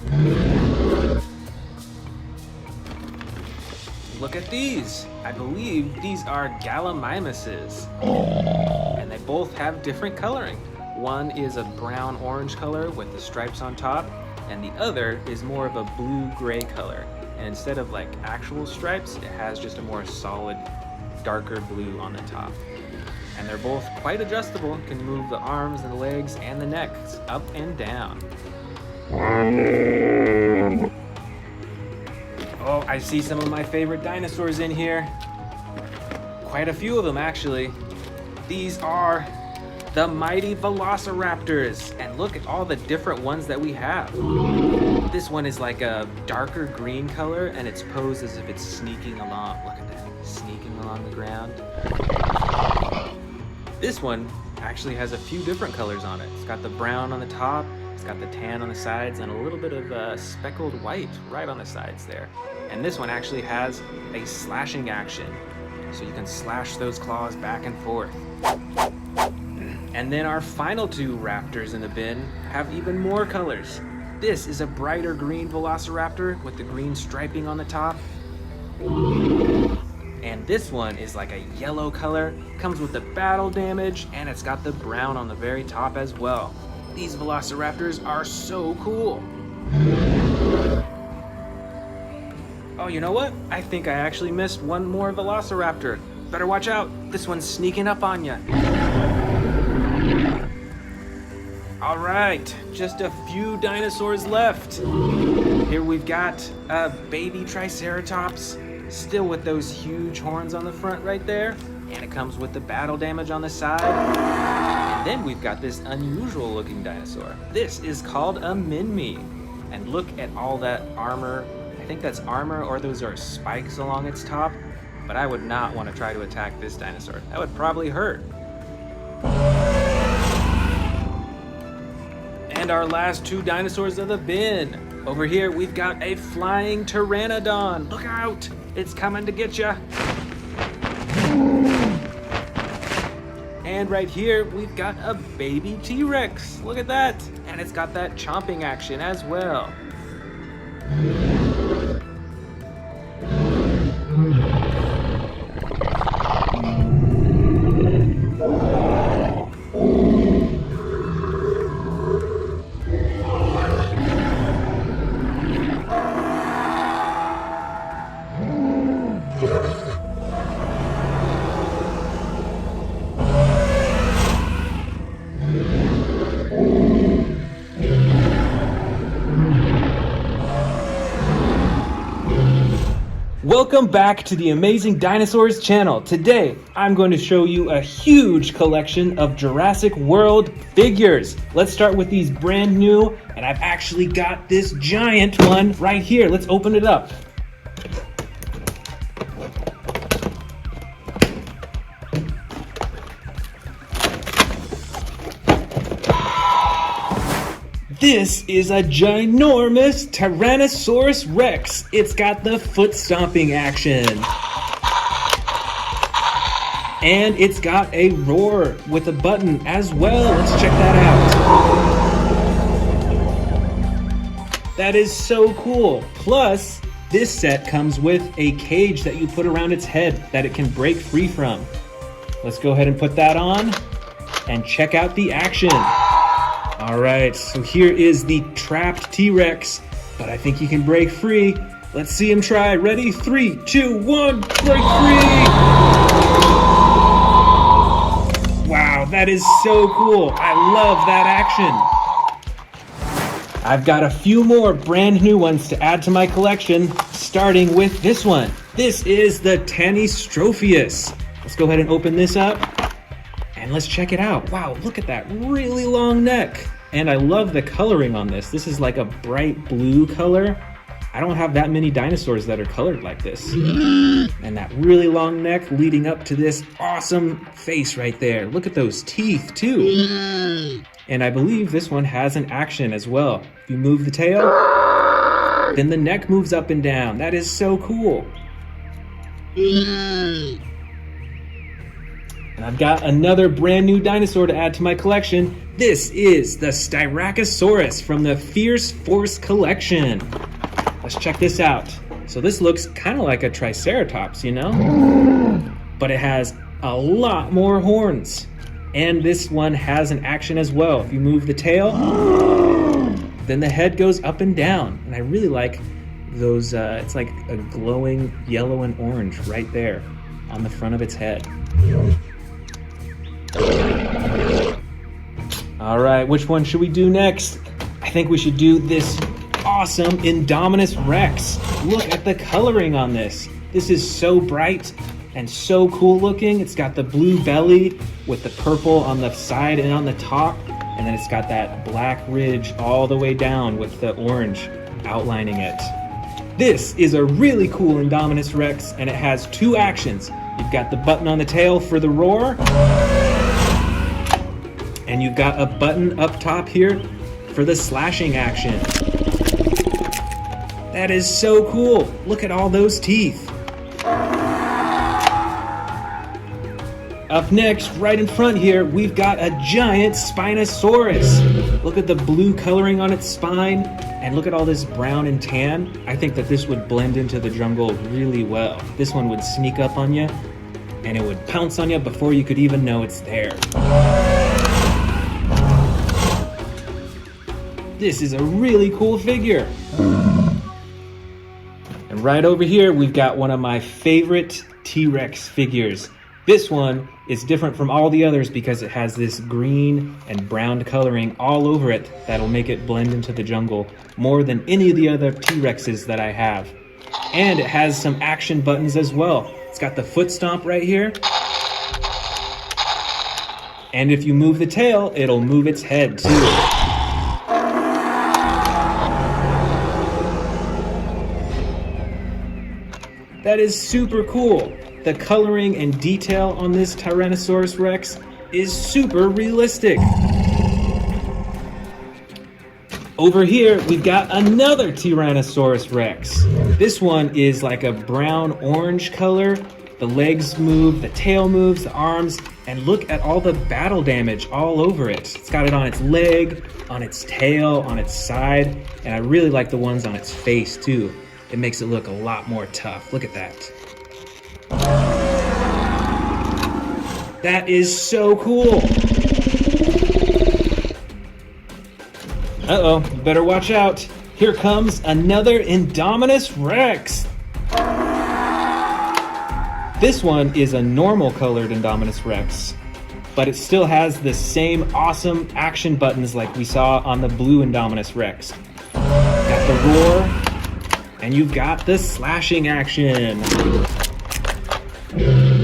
Look at these. I believe these are Gallimimuses. And they both have different coloring. One is a brown-orange color with the stripes on top, and the other is more of a blue-gray color. And instead of like actual stripes, it has just a more solid, darker blue on the top. And they're both quite adjustable, can move the arms and the legs and the necks up and down. Oh, I see some of my favorite dinosaurs in here. Quite a few of them, actually. These are the mighty Velociraptors. And look at all the different ones that we have. This one is like a darker green color, and it's posed as if it's sneaking along. Look at that, sneaking along the ground. This one actually has a few different colors on it. It's got the brown on the top, it's got the tan on the sides, and a little bit of speckled white right on the sides there. And this one actually has a slashing action, so you can slash those claws back and forth. And then our final two raptors in the bin have even more colors. This is a brighter green Velociraptor with the green striping on the top. And this one is like a yellow color, comes with the battle damage, and it's got the brown on the very top as well. These Velociraptors are so cool. Oh, you know what? I think I actually missed one more Velociraptor. Better watch out, this one's sneaking up on you. All right, just a few dinosaurs left. Here we've got a baby Triceratops, still with those huge horns on the front right there, and it comes with the battle damage on the side. And then we've got this unusual looking dinosaur. This is called a Minmi. And look at all that armor. I think that's armor, or those are spikes along its top, but I would not want to try to attack this dinosaur. That would probably hurt. And our last two dinosaurs of the bin. Over here, we've got a flying Pteranodon. Look out, it's coming to get ya. And right here, we've got a baby T-Rex. Look at that. And it's got that chomping action as well. Welcome back to the Amazing Dinosaurs channel. Today, I'm going to show you a huge collection of Jurassic World figures. Let's start with these brand new, and I've actually got this giant one right here. Let's open it up. This is a ginormous Tyrannosaurus Rex. It's got the foot stomping action. And it's got a roar with a button as well. Let's check that out. That is so cool. Plus, this set comes with a cage that you put around its head that it can break free from. Let's go ahead and put that on and check out the action. All right, so here is the trapped T-Rex, but I think he can break free. Let's see him try. Ready? 3, 2, 1, break free! Wow, that is so cool. I love that action. I've got a few more brand new ones to add to my collection, starting with this one. This is the Tanystropheus. Let's go ahead and open this up. And let's check it out. Wow, look at that really long neck. And I love the coloring on this. This is like a bright blue color. I don't have that many dinosaurs that are colored like this. And that really long neck leading up to this awesome face right there. Look at those teeth too. And I believe this one has an action as well. If you move the tail, then the neck moves up and down. That is so cool. And I've got another brand new dinosaur to add to my collection. This is the Styracosaurus from the Fierce Force collection. Let's check this out. So this looks kind of like a Triceratops, you know? But it has a lot more horns. And this one has an action as well. If you move the tail, then the head goes up and down. And I really like those, it's like a glowing yellow and orange right there on the front of its head. All right, which one should we do next? I think we should do this awesome Indominus Rex. Look at the coloring on this. This is so bright and so cool looking. It's got the blue belly with the purple on the side and on the top. And then it's got that black ridge all the way down with the orange outlining it. This is a really cool Indominus Rex, and it has two actions. You've got the button on the tail for the roar, and you've got a button up top here for the slashing action. That is so cool. Look at all those teeth. Up next, right in front here, we've got a giant Spinosaurus. Look at the blue coloring on its spine, and look at all this brown and tan. I think that this would blend into the jungle really well. This one would sneak up on you, and it would pounce on you before you could even know it's there. This is a really cool figure. And right over here, we've got one of my favorite T-Rex figures. This one is different from all the others because it has this green and brown coloring all over it that'll make it blend into the jungle more than any of the other T-Rexes that I have. And it has some action buttons as well. It's got the foot stomp right here. And if you move the tail, it'll move its head too. That is super cool. The coloring and detail on this Tyrannosaurus Rex is super realistic. Over here, we've got another Tyrannosaurus Rex. This one is like a brown-orange color. The legs move, the tail moves, the arms, and look at all the battle damage all over it. It's got it on its leg, on its tail, on its side, and I really like the ones on its face too. It makes it look a lot more tough. Look at that. That is so cool. Uh-oh, you better watch out. Here comes another Indominus Rex. This one is a normal colored Indominus Rex, but it still has the same awesome action buttons like we saw on the blue Indominus Rex. Got the roar, And you've got the slashing action.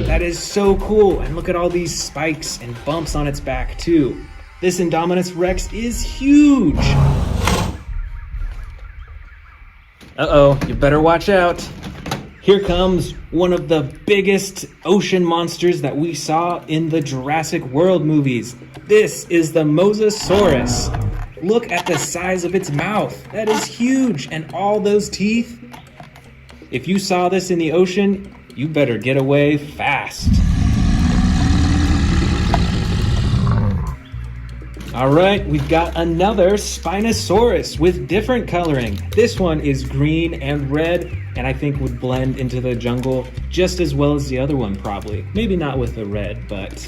That is so cool. And look at all these spikes and bumps on its back too. This Indominus Rex is huge. Uh-oh, you better watch out. Here comes one of the biggest ocean monsters that we saw in the Jurassic World movies. This is the Mosasaurus. Look at the size of its mouth. That is huge. And all those teeth. If you saw this in the ocean, you better get away fast. All right, we've got another Spinosaurus with different coloring. This one is green and red, and I think would blend into the jungle just as well as the other one probably. Maybe not with the red, but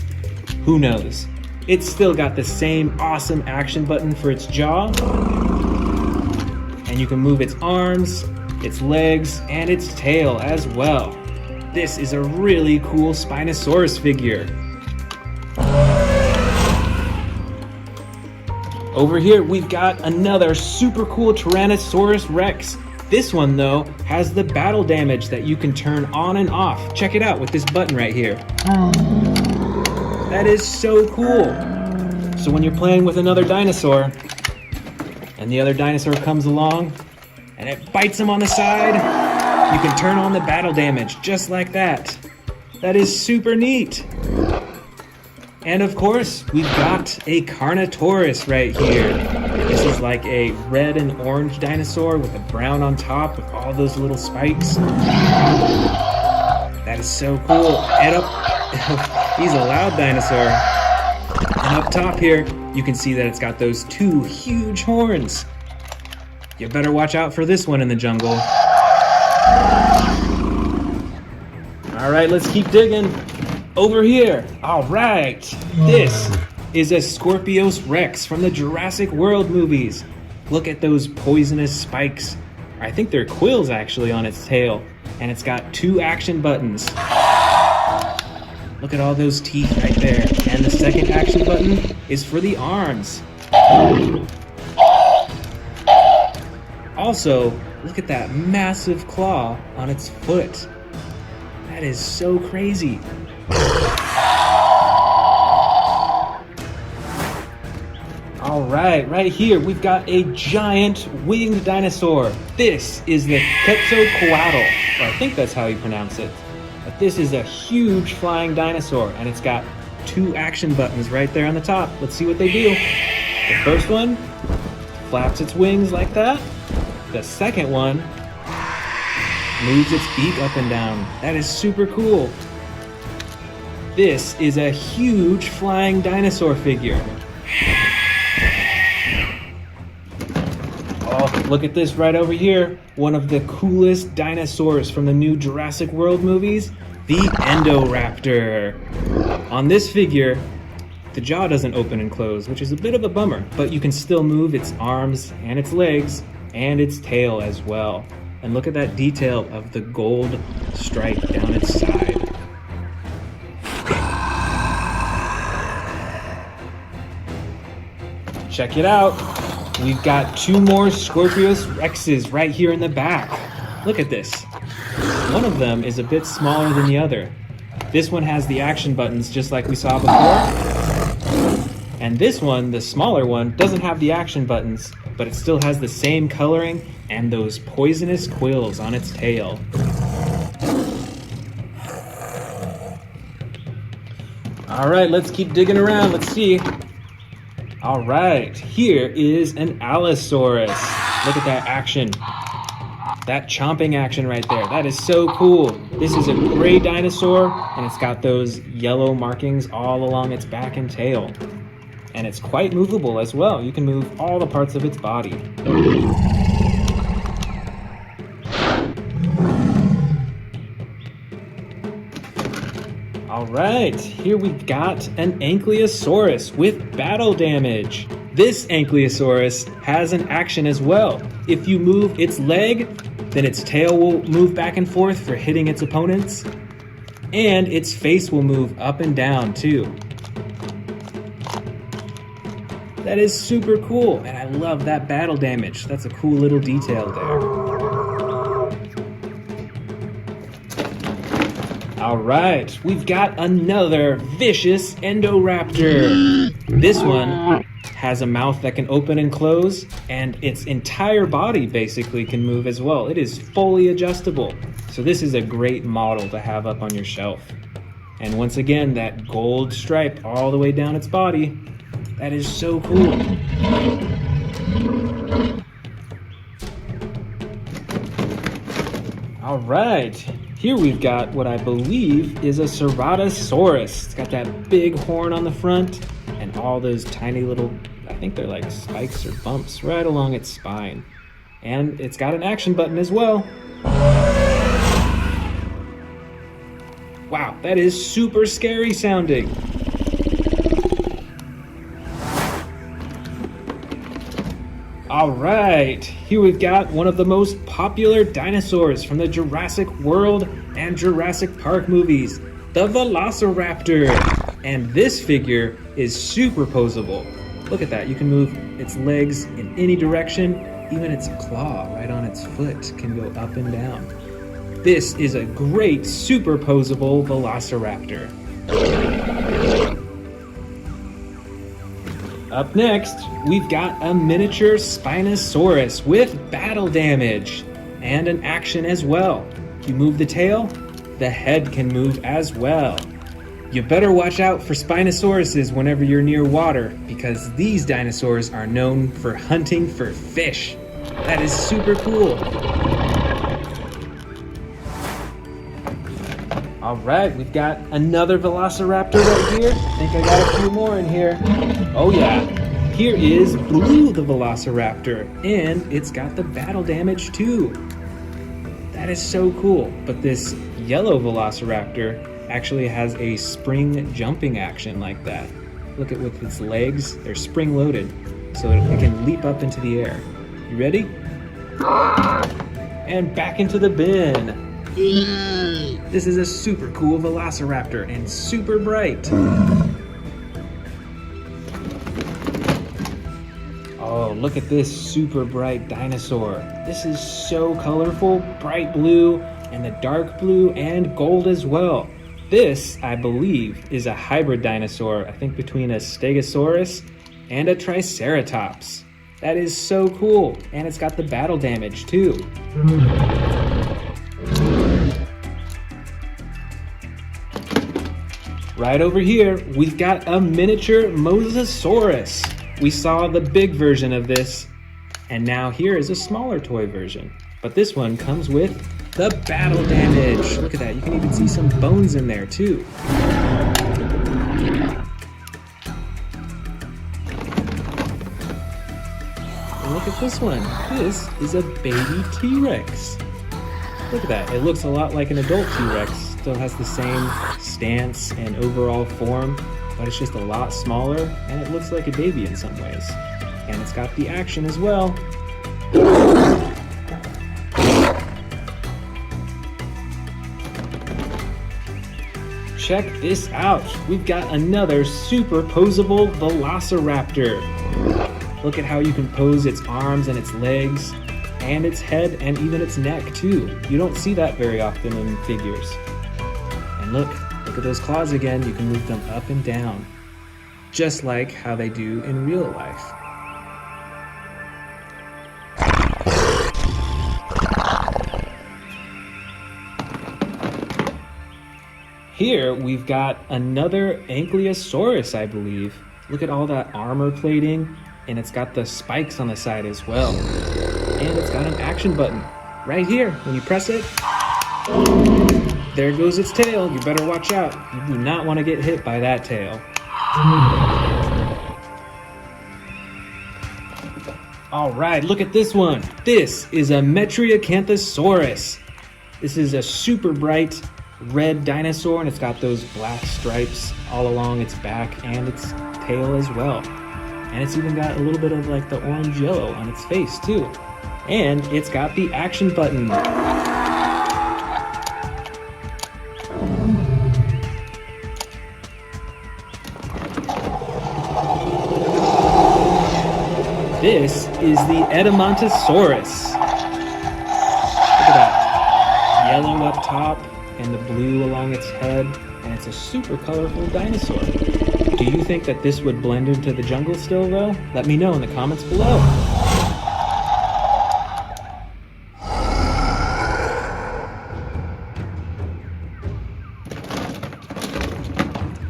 who knows? It's still got the same awesome action button for its jaw. And you can move its arms, its legs, and its tail as well. This is a really cool Spinosaurus figure. Over here, we've got another super cool Tyrannosaurus Rex. This one, though, has the battle damage that you can turn on and off. Check it out with this button right here. That is so cool. So when you're playing with another dinosaur, and the other dinosaur comes along, and it bites him on the side, you can turn on the battle damage just like that. That is super neat. And of course, we've got a Carnotaurus right here. This is like a red and orange dinosaur with a brown on top with all those little spikes. That is so cool. And up, he's a loud dinosaur. And up top here, you can see that it's got those two huge horns. You better watch out for this one in the jungle. All right, let's keep digging. Over here. All right. This is a Scorpios Rex from the Jurassic World movies. Look at those poisonous spikes. I think they're quills actually on its tail. And it's got two action buttons. Look at all those teeth right there. And the second action button is for the arms. Also, look at that massive claw on its foot. That is so crazy. All right here we've got a giant winged dinosaur. This is the Quetzalcoatl, or I think that's how you pronounce it. But this is a huge flying dinosaur, and it's got two action buttons right there on the top. Let's see what they do. The first one flaps its wings like that. The second one moves its beak up and down. That is super cool. This is a huge flying dinosaur figure. Oh, look at this right over here. One of the coolest dinosaurs from the new Jurassic World movies, the Indoraptor. On this figure, the jaw doesn't open and close, which is a bit of a bummer, but you can still move its arms and its legs and its tail as well. And look at that detail of the gold stripe down its side. Check it out. We've got two more Scorpios Rexes right here in the back. Look at this. One of them is a bit smaller than the other. This one has the action buttons just like we saw before. And this one, the smaller one, doesn't have the action buttons, but it still has the same coloring and those poisonous quills on its tail. All right, let's keep digging around. Let's see. All right, here is an Allosaurus. Look at that action. That chomping action right there. That is so cool. This is a gray dinosaur, and it's got those yellow markings all along its back and tail. And it's quite movable as well. You can move all the parts of its body. All right, here we've got an Ankylosaurus with battle damage. This Ankylosaurus has an action as well. If you move its leg, then its tail will move back and forth for hitting its opponents, and its face will move up and down too. That is super cool, and I love that battle damage. That's a cool little detail there. All right, we've got another vicious Indoraptor. This one has a mouth that can open and close, and its entire body basically can move as well. It is fully adjustable. So this is a great model to have up on your shelf. And once again, that gold stripe all the way down its body. That is so cool. All right, here we've got what I believe is a Ceratosaurus. It's got that big horn on the front and all those tiny little, I think they're like spikes or bumps right along its spine. And it's got an action button as well. Wow, that is super scary sounding. All right, here we've got one of the most popular dinosaurs from the Jurassic World and Jurassic Park movies, the Velociraptor. And this figure is super posable. Look at that, you can move its legs in any direction, even its claw right on its foot can go up and down. This is a great super posable Velociraptor. Up next, we've got a miniature Spinosaurus with battle damage and an action as well. You move the tail, the head can move as well. You better watch out for Spinosauruses whenever you're near water, because these dinosaurs are known for hunting for fish. That is super cool. All right, we've got another Velociraptor right here. I think I got a few more in here. Oh yeah, here is Blue the Velociraptor, and it's got the battle damage too. That is so cool. But this yellow Velociraptor actually has a spring jumping action like that. Look at with its legs, they're spring loaded, so it can leap up into the air. You ready? And back into the bin. This is a super cool Velociraptor and super bright. Oh, look at this super bright dinosaur. This is so colorful, bright blue, and the dark blue and gold as well. This, I believe, is a hybrid dinosaur, I think between a Stegosaurus and a Triceratops. That is so cool, and it's got the battle damage too. Right over here, we've got a miniature Mosasaurus. We saw the big version of this, and now here is a smaller toy version. But this one comes with the battle damage. Look at that, you can even see some bones in there too. And look at this one. This is a baby T-Rex. Look at that, it looks a lot like an adult T-Rex. Still has the same stance and overall form, but it's just a lot smaller, and it looks like a baby in some ways. And it's got the action as well. Check this out. We've got another super posable Velociraptor. Look at how you can pose its arms and its legs, and its head and even its neck too. You don't see that very often in figures. And look at those claws again. You can move them up and down, just like how they do in real life. Here we've got another Ankylosaurus, I believe. Look at all that armor plating, and it's got the spikes on the side as well. And it's got an action button right here. When you press it, there goes its tail. You better watch out. You do not want to get hit by that tail. All right, look at this one. This is a Metriacanthosaurus. This is a super bright red dinosaur, and it's got those black stripes all along its back and its tail as well. And it's even got a little bit of like the orange yellow on its face too. And it's got the action button. This is the Edmontosaurus. Look at that. Yellow up top and the blue along its head, and it's a super colorful dinosaur. Do you think that this would blend into the jungle still though? Let me know in the comments below.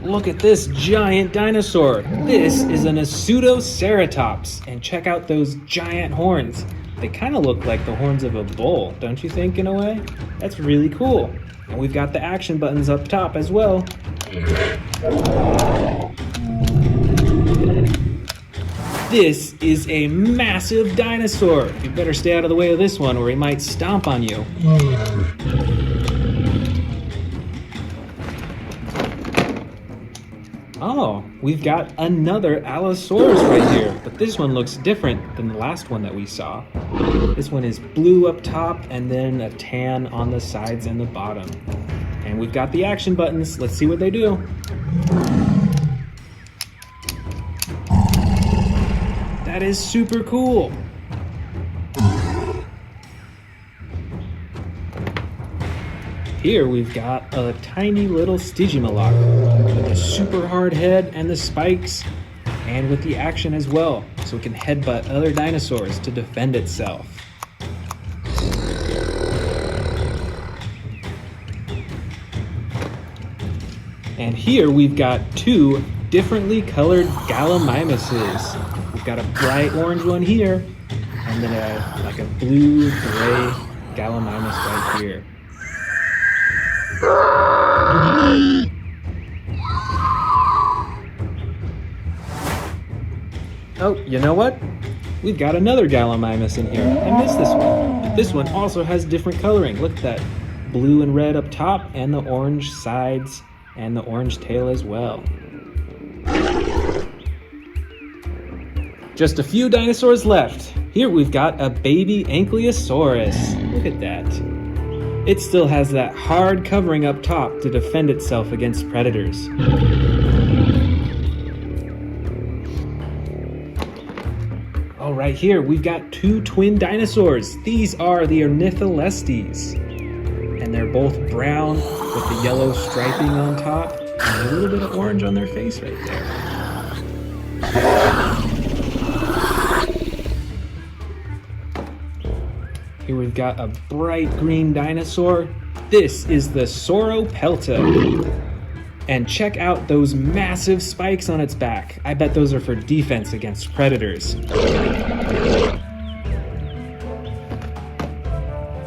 Look at this giant dinosaur. This is an Pseudoceratops, and check out those giant horns. They kind of look like the horns of a bull, don't you think, in a way? That's really cool. And we've got the action buttons up top as well. This is a massive dinosaur. You better stay out of the way of this one or he might stomp on you. Oh, we've got another Allosaurus right here, but this one looks different than the last one that we saw. This one is blue up top and then a tan on the sides and the bottom. And we've got the action buttons. Let's see what they do. That is super cool. Here we've got a tiny little Stygimoloch with a super hard head and the spikes, and with the action as well, so it can headbutt other dinosaurs to defend itself. And here we've got two differently colored Gallimimuses. We've got a bright orange one here, and then like a blue-gray Gallimimus right here. Oh, you know what? We've got another Gallimimus in here. I missed this one. But this one also has different coloring. Look at that. Blue and red up top, and the orange sides, and the orange tail as well. Just a few dinosaurs left. Here we've got a baby Ankylosaurus. Look at that. It still has that hard covering up top to defend itself against predators. Oh, right here we've got two twin dinosaurs. These are the Ornitholestes. And they're both brown with the yellow striping on top and a little bit of orange on their face right there. Here we've got a bright green dinosaur. This is the Sauropelta. And check out those massive spikes on its back. I bet those are for defense against predators.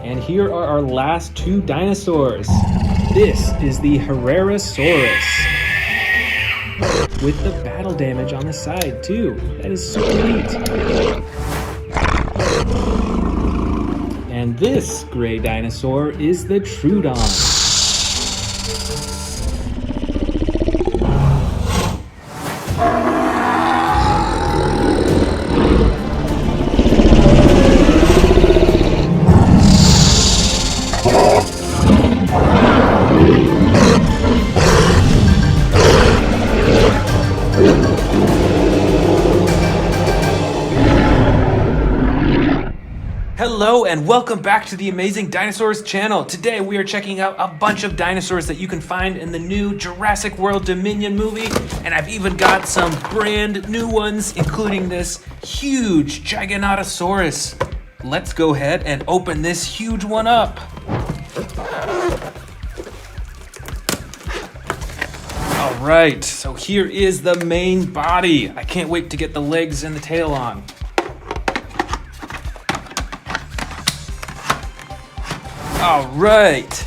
And here are our last two dinosaurs. This is the Herrerasaurus, with the battle damage on the side too. That is super neat. And this gray dinosaur is the Trudon. Hello and welcome back to the Amazing Dinosaurs channel. Today we are checking out a bunch of dinosaurs that you can find in the new Jurassic World Dominion movie, and I've even got some brand new ones, including this huge Giganotosaurus. Let's go ahead and open this huge one up. All right, so here is the main body. I can't wait to get the legs and the tail on. All right,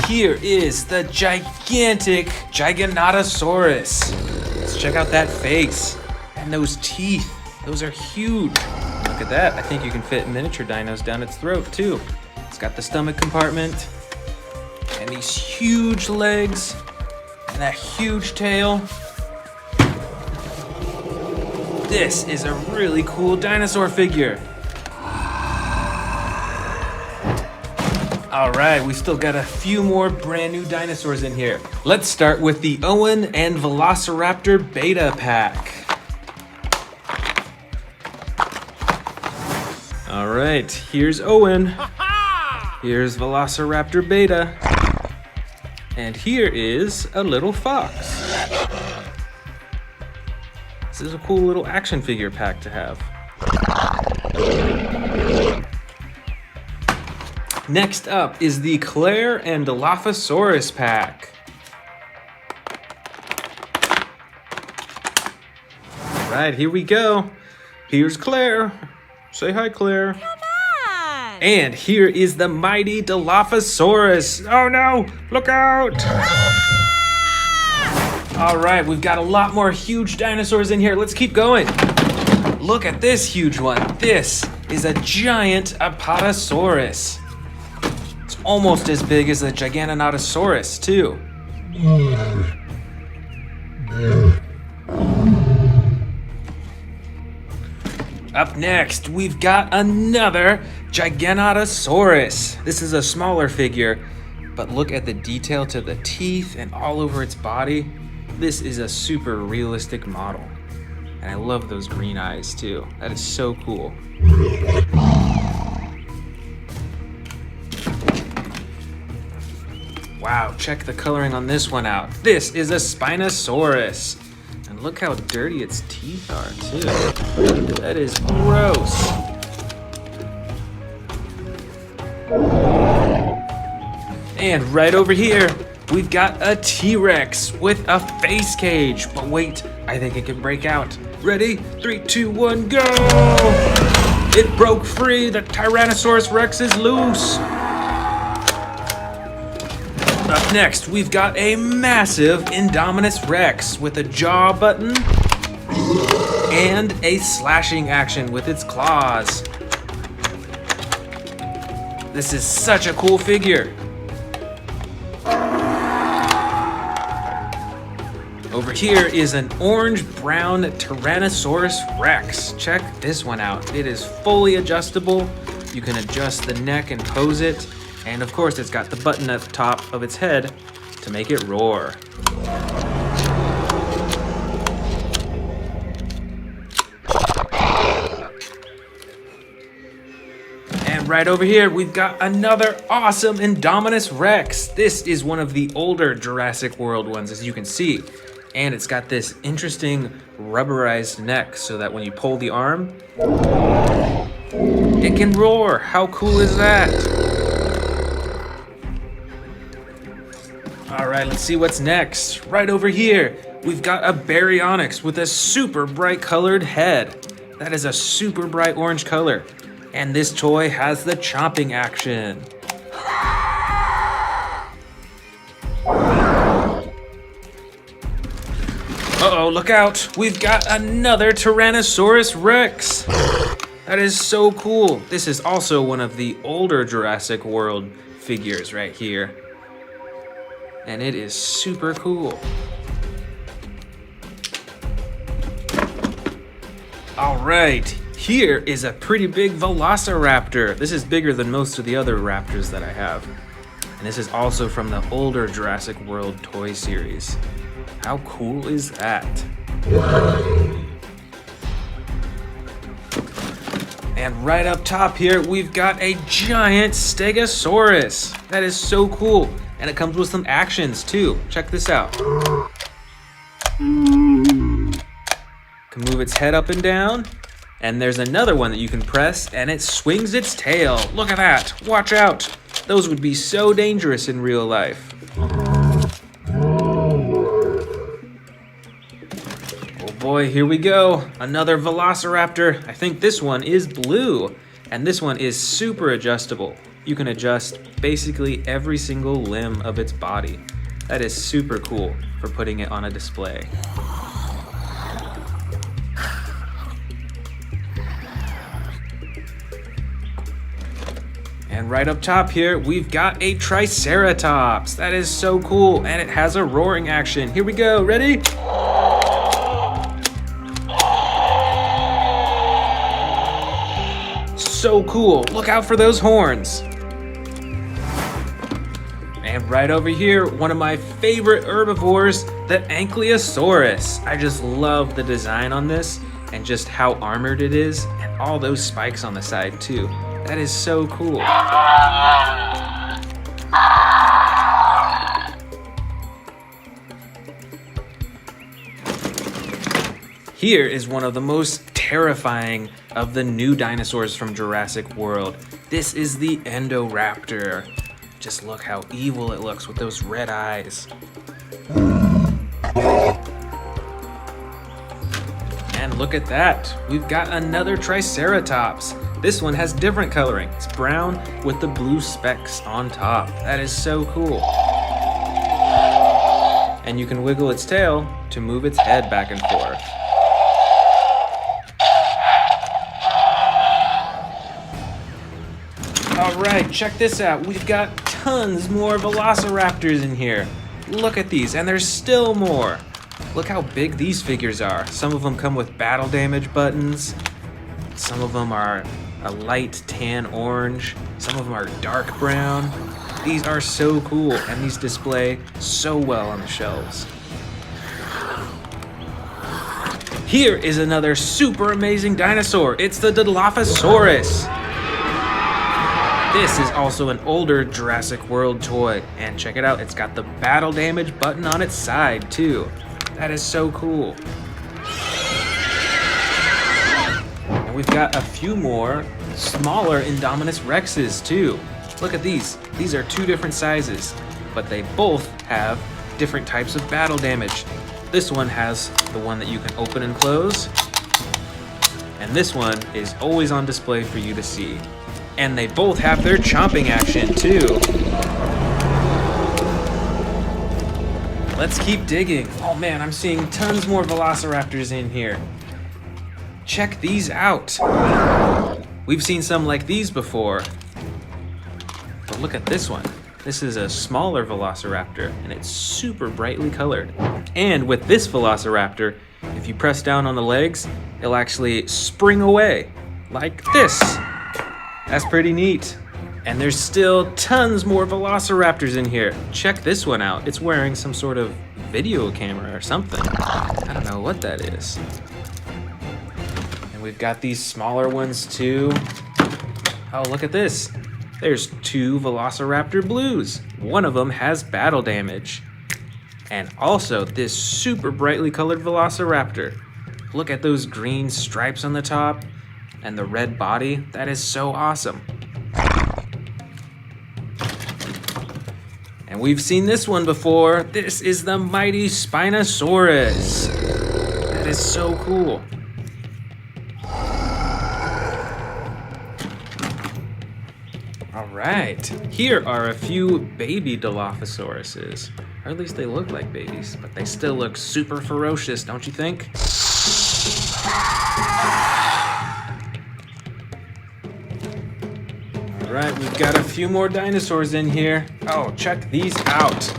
here is the gigantic Giganotosaurus. Let's check out that face and those teeth. Those are huge. Look at that. I think you can fit miniature dinos down its throat too. It's got the stomach compartment and these huge legs and that huge tail. This is a really cool dinosaur figure. All right, we still got a few more brand new dinosaurs in here. Let's start with the Owen and Velociraptor Beta pack. All right, here's Owen. Here's Velociraptor Beta. And here is a little fox. This is a cool little action figure pack to have. Next up is the Claire and Dilophosaurus pack. All right, here we go. Here's Claire. Say hi, Claire. Come on! And here is the mighty Dilophosaurus. Oh no, look out! All right, we've got a lot more huge dinosaurs in here. Let's keep going. Look at this huge one. This is a giant Apatosaurus. It's almost as big as a Gigantanotosaurus, too. Up next, we've got another Gigantanotosaurus. This is a smaller figure, but look at the detail to the teeth and all over its body. This is a super realistic model. And I love those green eyes too. That is so cool. Wow, check the coloring on this one out. This is a Spinosaurus. And look how dirty its teeth are too. That is gross. And right over here, we've got a T-Rex with a face cage. But wait, I think it can break out. Ready? 3, 2, 1, go! It broke free. The Tyrannosaurus Rex is loose. Up next, we've got a massive Indominus Rex with a jaw button and a slashing action with its claws. This is such a cool figure. Over here is an orange-brown Tyrannosaurus Rex. Check this one out. It is fully adjustable. You can adjust the neck and pose it. And of course, it's got the button at the top of its head to make it roar. And right over here, we've got another awesome Indominus Rex. This is one of the older Jurassic World ones, as you can see. And it's got this interesting rubberized neck so that when you pull the arm, it can roar. How cool is that? All right, let's see what's next. Right over here, we've got a Baryonyx with a super bright colored head. That is a super bright orange color. And this toy has the chomping action. Uh-oh, look out. We've got another Tyrannosaurus Rex. That is so cool. This is also one of the older Jurassic World figures right here. And it is super cool. All right, here is a pretty big Velociraptor. This is bigger than most of the other raptors that I have. And this is also from the older Jurassic World toy series. How cool is that? And right up top here, we've got a giant Stegosaurus. That is so cool. And it comes with some actions too. Check this out. Can move its head up and down. And there's another one that you can press and it swings its tail. Look at that. Watch out. Those would be so dangerous in real life. Oh boy, here we go. Another Velociraptor. I think this one is blue. And this one is super adjustable. You can adjust basically every single limb of its body. That is super cool for putting it on a display. And right up top here, we've got a Triceratops. That is so cool, and it has a roaring action. Here we go, ready? So cool, look out for those horns. And right over here, one of my favorite herbivores, the Ankylosaurus. I just love the design on this and just how armored it is and all those spikes on the side too. That is so cool. Here is one of the most terrifying of the new dinosaurs from Jurassic World. This is the Indoraptor. Just look how evil it looks with those red eyes. And look at that, we've got another Triceratops. This one has different coloring. It's brown with the blue specks on top. That is so cool. And you can wiggle its tail to move its head back and forth. All right, check this out. We've got tons more Velociraptors in here. Look at these, and there's still more. Look how big these figures are. Some of them come with battle damage buttons. Some of them are a light tan orange. Some of them are dark brown. These are so cool, and these display so well on the shelves. Here is another super amazing dinosaur. It's the Dilophosaurus. This is also an older Jurassic World toy, and check it out, it's got the battle damage button on its side too. That is so cool. And we've got a few more smaller Indominus Rexes too. Look at these. These are two different sizes, but they both have different types of battle damage. This one has the one that you can open and close, and this one is always on display for you to see. And they both have their chomping action too. Let's keep digging. Oh man, I'm seeing tons more Velociraptors in here. Check these out. We've seen some like these before. But look at this one. This is a smaller Velociraptor, and it's super brightly colored. And with this Velociraptor, if you press down on the legs, it'll actually spring away, like this. That's pretty neat. And there's still tons more Velociraptors in here. Check this one out. It's wearing some sort of video camera or something. I don't know what that is. And we've got these smaller ones too. Oh, look at this. There's two Velociraptor Blues. One of them has battle damage. And also this super brightly colored Velociraptor. Look at those green stripes on the top and the red body. That is so awesome. And we've seen this one before. This is the mighty Spinosaurus. That is so cool. All right, here are a few baby Dilophosauruses. Or at least they look like babies, but they still look super ferocious, don't you think? Alright, we've got a few more dinosaurs in here. Oh, check these out.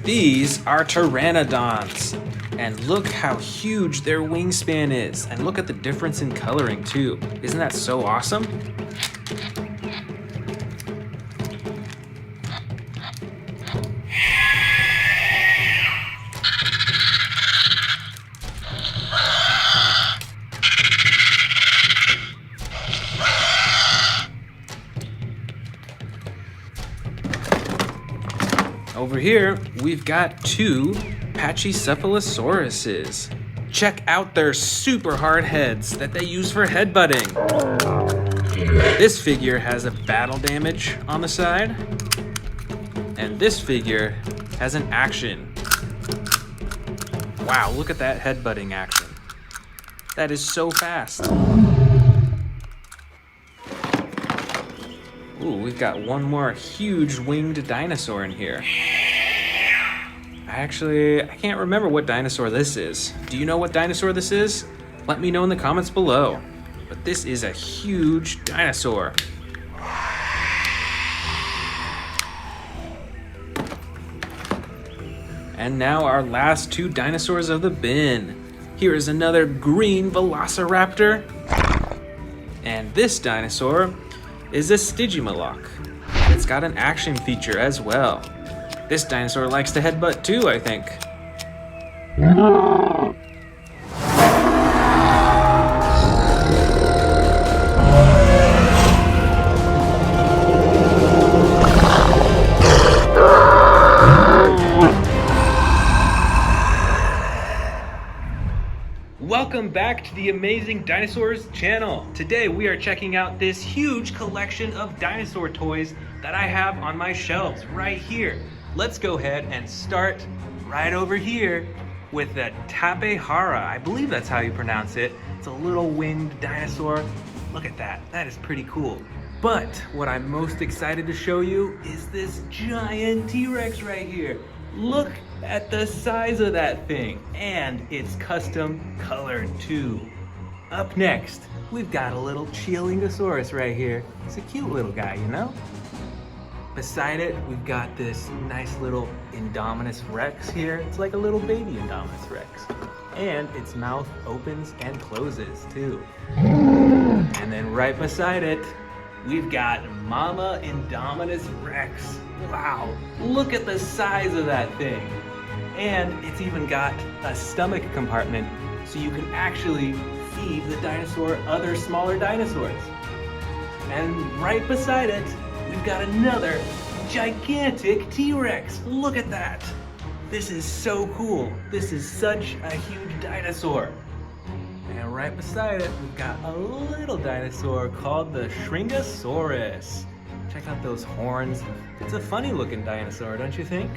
These are Pteranodons. And look how huge their wingspan is. And look at the difference in coloring too. Isn't that so awesome? Over here, we've got two Pachycephalosauruses. Check out their super hard heads that they use for headbutting. This figure has a battle damage on the side, and this figure has an action. Wow, look at that headbutting action. That is so fast. Ooh, we've got one more huge winged dinosaur in here. I can't remember what dinosaur this is. Do you know what dinosaur this is? Let me know in the comments below. But this is a huge dinosaur. And now our last two dinosaurs of the bin. Here is another green Velociraptor. And this dinosaur is a Stygimoloch. It's got an action feature as well. This dinosaur likes to headbutt too, I think. Welcome back to the Amazing Dinosaurs channel. Today we are checking out this huge collection of dinosaur toys that I have on my shelves right here. Let's go ahead and start right over here with the Tapehara. I believe that's how you pronounce it. It's a little winged dinosaur. Look at that, that is pretty cool. But what I'm most excited to show you is this giant T-Rex right here. Look at the size of that thing, and it's custom colored too. Up next, we've got a little Chialingosaurus right here. It's a cute little guy, you know? Beside it, we've got this nice little Indominus Rex here. It's like a little baby Indominus Rex. And its mouth opens and closes too. And then right beside it, we've got Mama Indominus Rex. Wow, look at the size of that thing. And it's even got a stomach compartment so you can actually feed the dinosaur other smaller dinosaurs. And right beside it, we've got another gigantic T-Rex. Look at that. This is so cool. This is such a huge dinosaur. And right beside it, we've got a little dinosaur called the Shringosaurus. Check out those horns. It's a funny looking dinosaur, don't you think?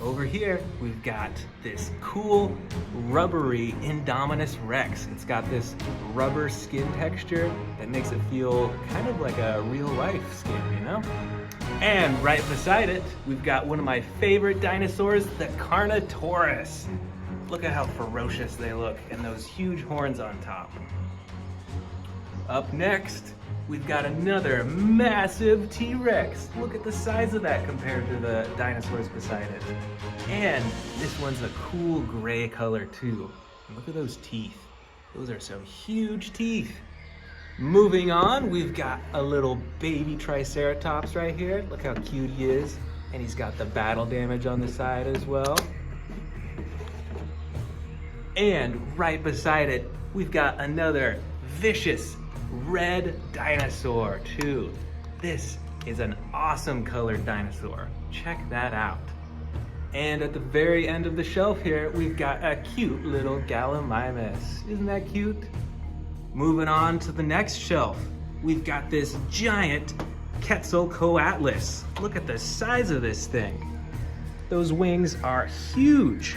Over here, we've got this cool rubbery Indominus Rex. It's got this rubber skin texture that makes it feel kind of like a real life skin, you know? And right beside it, we've got one of my favorite dinosaurs, the Carnotaurus. Look at how ferocious they look and those huge horns on top. Up next, we've got another massive T-Rex. Look at the size of that compared to the dinosaurs beside it. And this one's a cool gray color too. And look at those teeth. Those are some huge teeth. Moving on, we've got a little baby Triceratops right here. Look how cute he is. And he's got the battle damage on the side as well. And right beside it, we've got another vicious red dinosaur too. This is an awesome colored dinosaur. Check that out. And at the very end of the shelf here, we've got a cute little Gallimimus. Isn't that cute? Moving on to the next shelf, we've got this giant Quetzalcoatlus. Look at the size of this thing. Those wings are huge.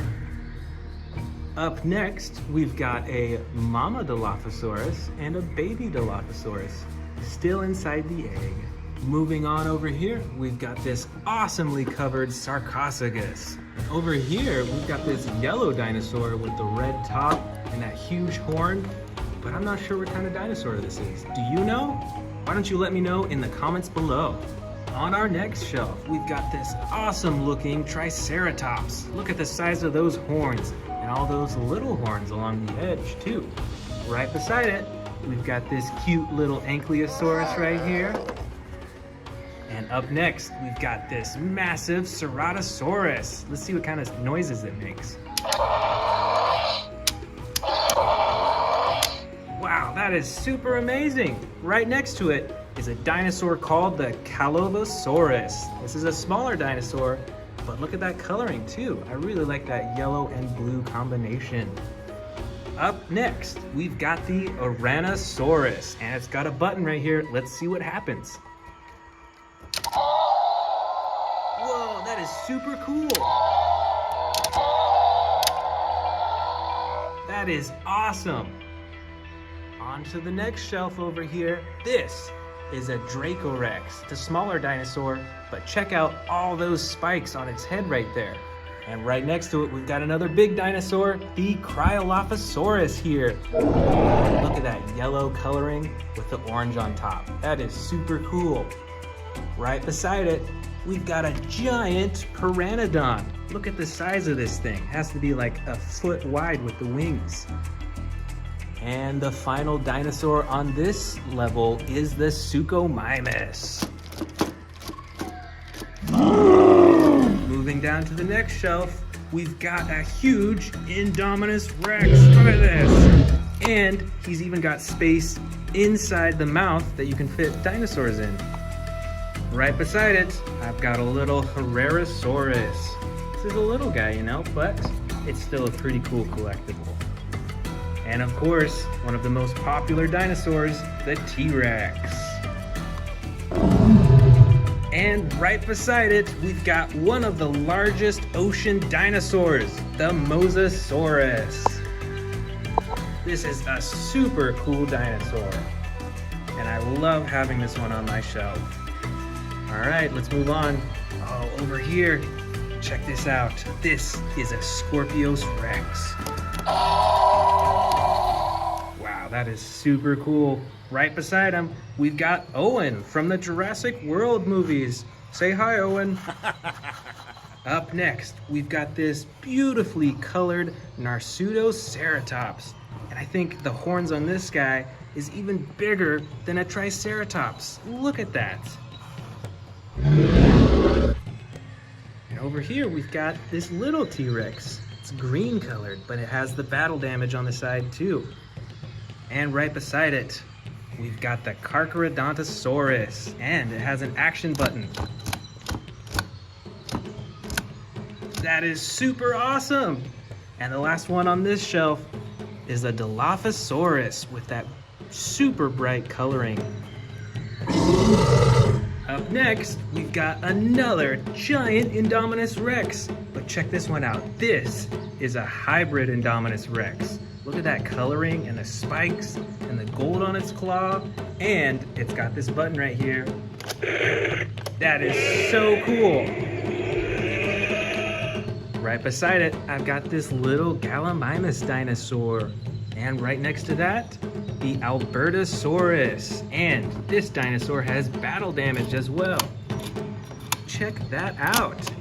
Up next, we've got a Mama Dilophosaurus and a baby Dilophosaurus, still inside the egg. Moving on over here, we've got this awesomely covered Sarcophagus. Over here, we've got this yellow dinosaur with the red top and that huge horn, but I'm not sure what kind of dinosaur this is. Do you know? Why don't you let me know in the comments below. On our next shelf, we've got this awesome looking Triceratops. Look at the size of those horns. And all those little horns along the edge too. Right beside it, we've got this cute little Ankylosaurus right here. And up next, we've got this massive Ceratosaurus. Let's see what kind of noises it makes. Wow, that is super amazing. Right next to it is a dinosaur called the Dilophosaurus. This is a smaller dinosaur, but look at that coloring too. I really like that yellow and blue combination. Up next, we've got the Armosaurus, and it's got a button right here. Let's see what happens. Whoa, that is super cool. That is awesome. On to the next shelf over here. This is a Dracorex. It's a smaller dinosaur, but check out all those spikes on its head right there. And right next to it, we've got another big dinosaur, the Cryolophosaurus here. Look at that yellow coloring with the orange on top. That is super cool. Right beside it, we've got a giant Pteranodon. Look at the size of this thing. It has to be like a foot wide with the wings. And the final dinosaur on this level is the Suchomimus. Moving down to the next shelf, we've got a huge Indominus Rex. Look at this. And he's even got space inside the mouth that you can fit dinosaurs in. Right beside it, I've got a little Herrerasaurus. This is a little guy, you know, but it's still a pretty cool collectible. And of course, one of the most popular dinosaurs, the T-Rex. And right beside it, we've got one of the largest ocean dinosaurs, the Mosasaurus. This is a super cool dinosaur, and I love having this one on my shelf. All right, let's move on. Oh, over here, check this out. This is a Scorpios Rex. Wow, that is super cool. Right beside him, we've got Owen from the Jurassic World movies. Say hi, Owen. Up next, we've got this beautifully colored Narsutoceratops. And I think the horns on this guy is even bigger than a Triceratops. Look at that. And over here, we've got this little T-Rex. It's green colored, but it has the battle damage on the side too. And right beside it, we've got the Carcharodontosaurus, and it has an action button. That is super awesome. And the last one on this shelf is a Dilophosaurus with that super bright coloring. Up next, we've got another giant Indominus Rex. But check this one out. This is a hybrid Indominus Rex. Look at that coloring and the spikes and the gold on its claw. And it's got this button right here. That is so cool. Right beside it, I've got this little Gallimimus dinosaur. And right next to that, the Albertosaurus. And this dinosaur has battle damage as well. Check that out.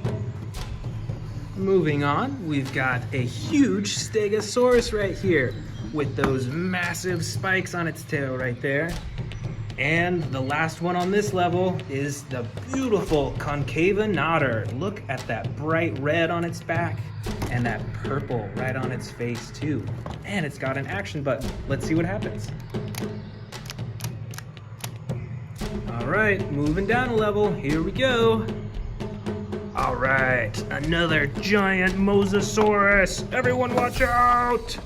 Moving on, we've got a huge Stegosaurus right here with those massive spikes on its tail right there. And the last one on this level is the beautiful Concavenator. Look at that bright red on its back and that purple right on its face too. And it's got an action button. Let's see what happens. All right, moving down a level, here we go. All right, another giant Mosasaurus. Everyone watch out!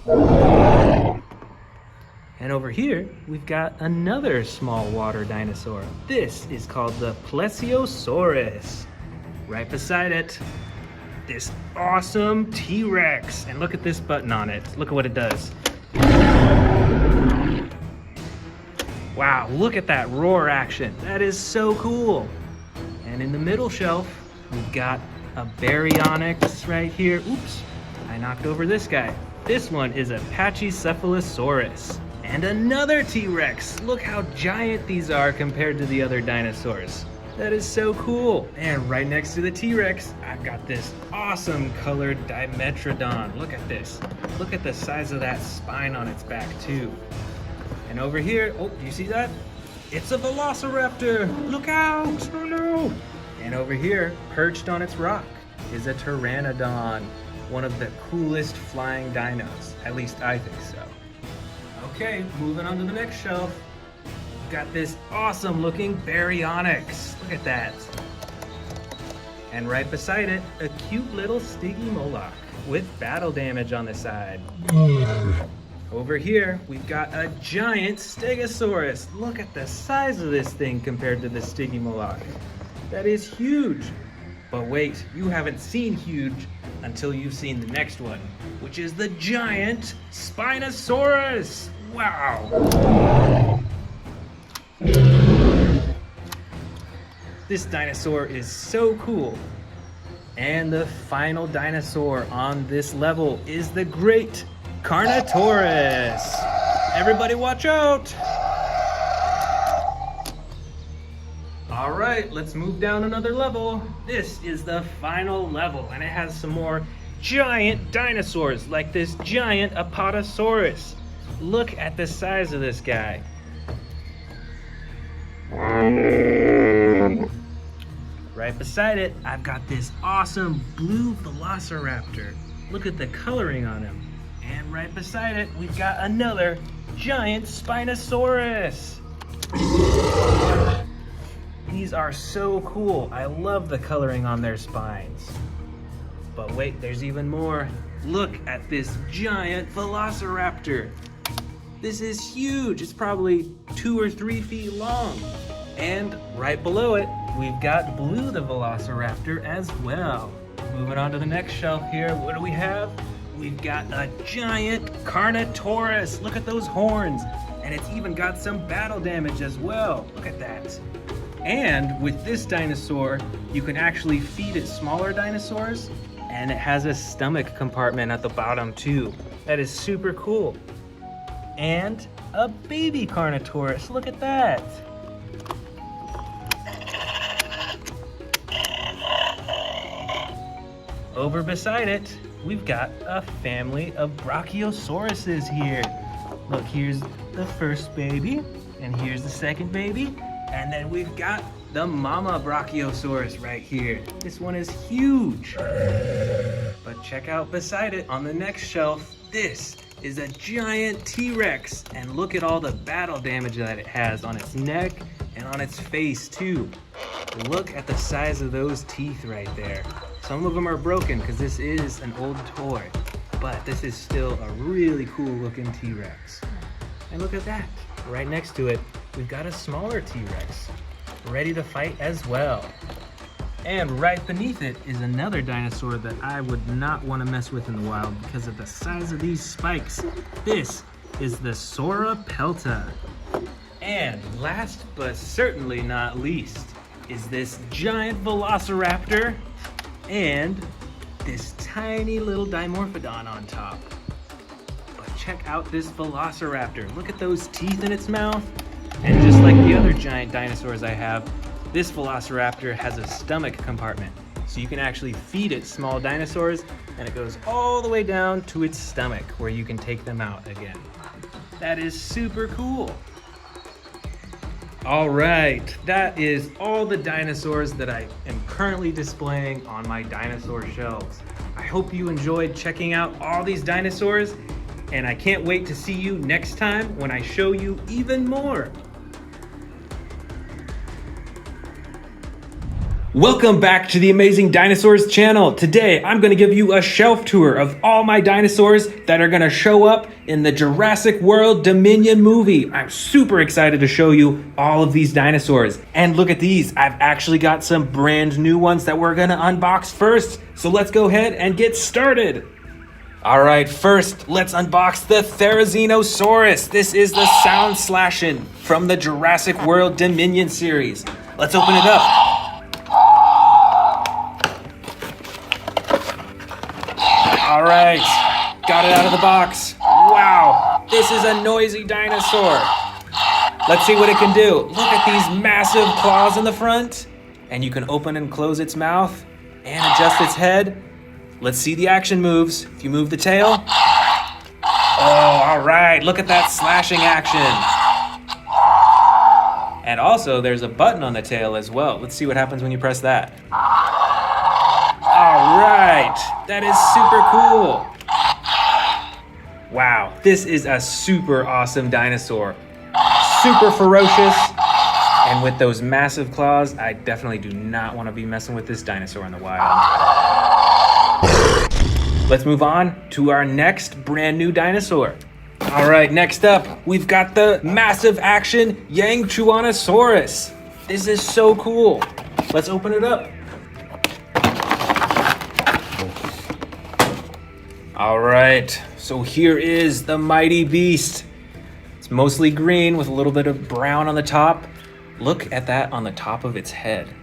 And over here, we've got another small water dinosaur. This is called the Plesiosaurus. Right beside it, this awesome T-Rex. And look at this button on it. Look at what it does. Wow, look at that roar action. That is so cool. And in the middle shelf, we've got a Baryonyx right here. Oops, I knocked over this guy. This one is a Pachycephalosaurus. And another T-Rex. Look how giant these are compared to the other dinosaurs. That is so cool. And right next to the T-Rex, I've got this awesome colored Dimetrodon. Look at this. Look at the size of that spine on its back too. And over here, oh, do you see that? It's a Velociraptor. Look out, oh no. And over here, perched on its rock, is a Pteranodon. One of the coolest flying dinos. At least I think so. Okay, moving on to the next shelf. We've got this awesome looking Baryonyx. Look at that. And right beside it, a cute little Stygimoloch with battle damage on the side. Over here, we've got a giant Stegosaurus. Look at the size of this thing compared to the Stygimoloch. That is huge. But wait, you haven't seen huge until you've seen the next one, which is the giant Spinosaurus. Wow. This dinosaur is so cool. And the final dinosaur on this level is the great Carnotaurus. Everybody watch out. All right, let's move down another level. This is the final level, and it has some more giant dinosaurs, like this giant Apatosaurus. Look at the size of this guy. Right beside it, I've got this awesome blue Velociraptor. Look at the coloring on him. And right beside it, we've got another giant Spinosaurus. These are so cool. I love the coloring on their spines. But wait, there's even more. Look at this giant Velociraptor. This is huge. It's probably 2 or 3 feet long. And right below it, we've got Blue the Velociraptor as well. Moving on to the next shelf here, what do we have? We've got a giant Carnotaurus. Look at those horns. And it's even got some battle damage as well. Look at that. And with this dinosaur, you can actually feed it smaller dinosaurs, and it has a stomach compartment at the bottom too. That is super cool. And a baby Carnotaurus. Look at that. Over beside it, we've got a family of Brachiosauruses here. Look, here's the first baby, and here's the second baby, and then we've got the mama Brachiosaurus right here. This one is huge. But check out beside it on the next shelf, this is a giant T-Rex, and look at all the battle damage that it has on its neck and on its face too. Look at the size of those teeth right there. Some of them are broken because this is an old toy, but this is still a really cool looking T-Rex. And look at that, right next to it, we've got a smaller T-Rex, ready to fight as well. And right beneath it is another dinosaur that I would not want to mess with in the wild because of the size of these spikes. This is the Sauropelta. And last but certainly not least is this giant Velociraptor and this tiny little Dimorphodon on top. But check out this Velociraptor. Look at those teeth in its mouth. And just like the other giant dinosaurs I have, this Velociraptor has a stomach compartment. So you can actually feed it small dinosaurs, and it goes all the way down to its stomach where you can take them out again. That is super cool. All right, that is all the dinosaurs that I am currently displaying on my dinosaur shelves. I hope you enjoyed checking out all these dinosaurs, and I can't wait to see you next time when I show you even more. Welcome back to the Amazing Dinosaurs channel. Today, I'm going to give you a shelf tour of all my dinosaurs that are going to show up in the Jurassic World Dominion movie. I'm super excited to show you all of these dinosaurs. And look at these. I've actually got some brand new ones that we're going to unbox first. So let's go ahead and get started. All right, first, let's unbox the Therizinosaurus. This is the sound slashing from the Jurassic World Dominion series. Let's open it up. All right, got it out of the box. Wow, this is a noisy dinosaur. Let's see what it can do. Look at these massive claws in the front. And you can open and close its mouth and adjust its head. Let's see the action moves. If you move the tail. Oh, all right, look at that slashing action. And also, there's a button on the tail as well. Let's see what happens when you press that. All right, that is super cool. Wow, this is a super awesome dinosaur. Super ferocious, and with those massive claws, I definitely do not want to be messing with this dinosaur in the wild. Let's move on to our next brand new dinosaur. All right, next up, we've got the massive action Yangchuanosaurus. This is so cool. Let's open it up. All right, so here is the mighty beast. It's mostly green with a little bit of brown on the top. Look at that on the top of its head.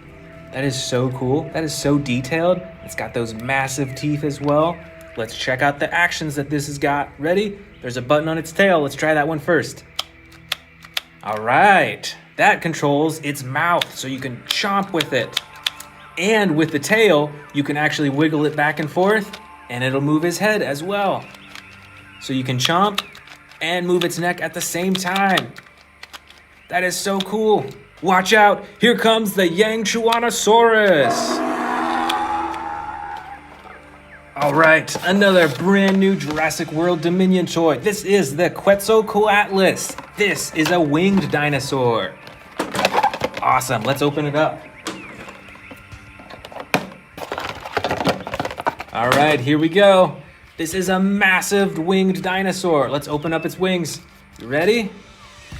That is so cool. That is so detailed. It's got those massive teeth as well. Let's check out the actions that this has got. Ready? There's a button on its tail. Let's try that one first. All right, that controls its mouth, so you can chomp with it. And with the tail, you can actually wiggle it back and forth, and it'll move his head as well. So you can chomp and move its neck at the same time. That is so cool. Watch out, here comes the Yangchuanosaurus. All right, another brand new Jurassic World Dominion toy. This is the Quetzalcoatlus. This is a winged dinosaur. Awesome, let's open it up. All right, here we go. This is a massive winged dinosaur. Let's open up its wings. You ready?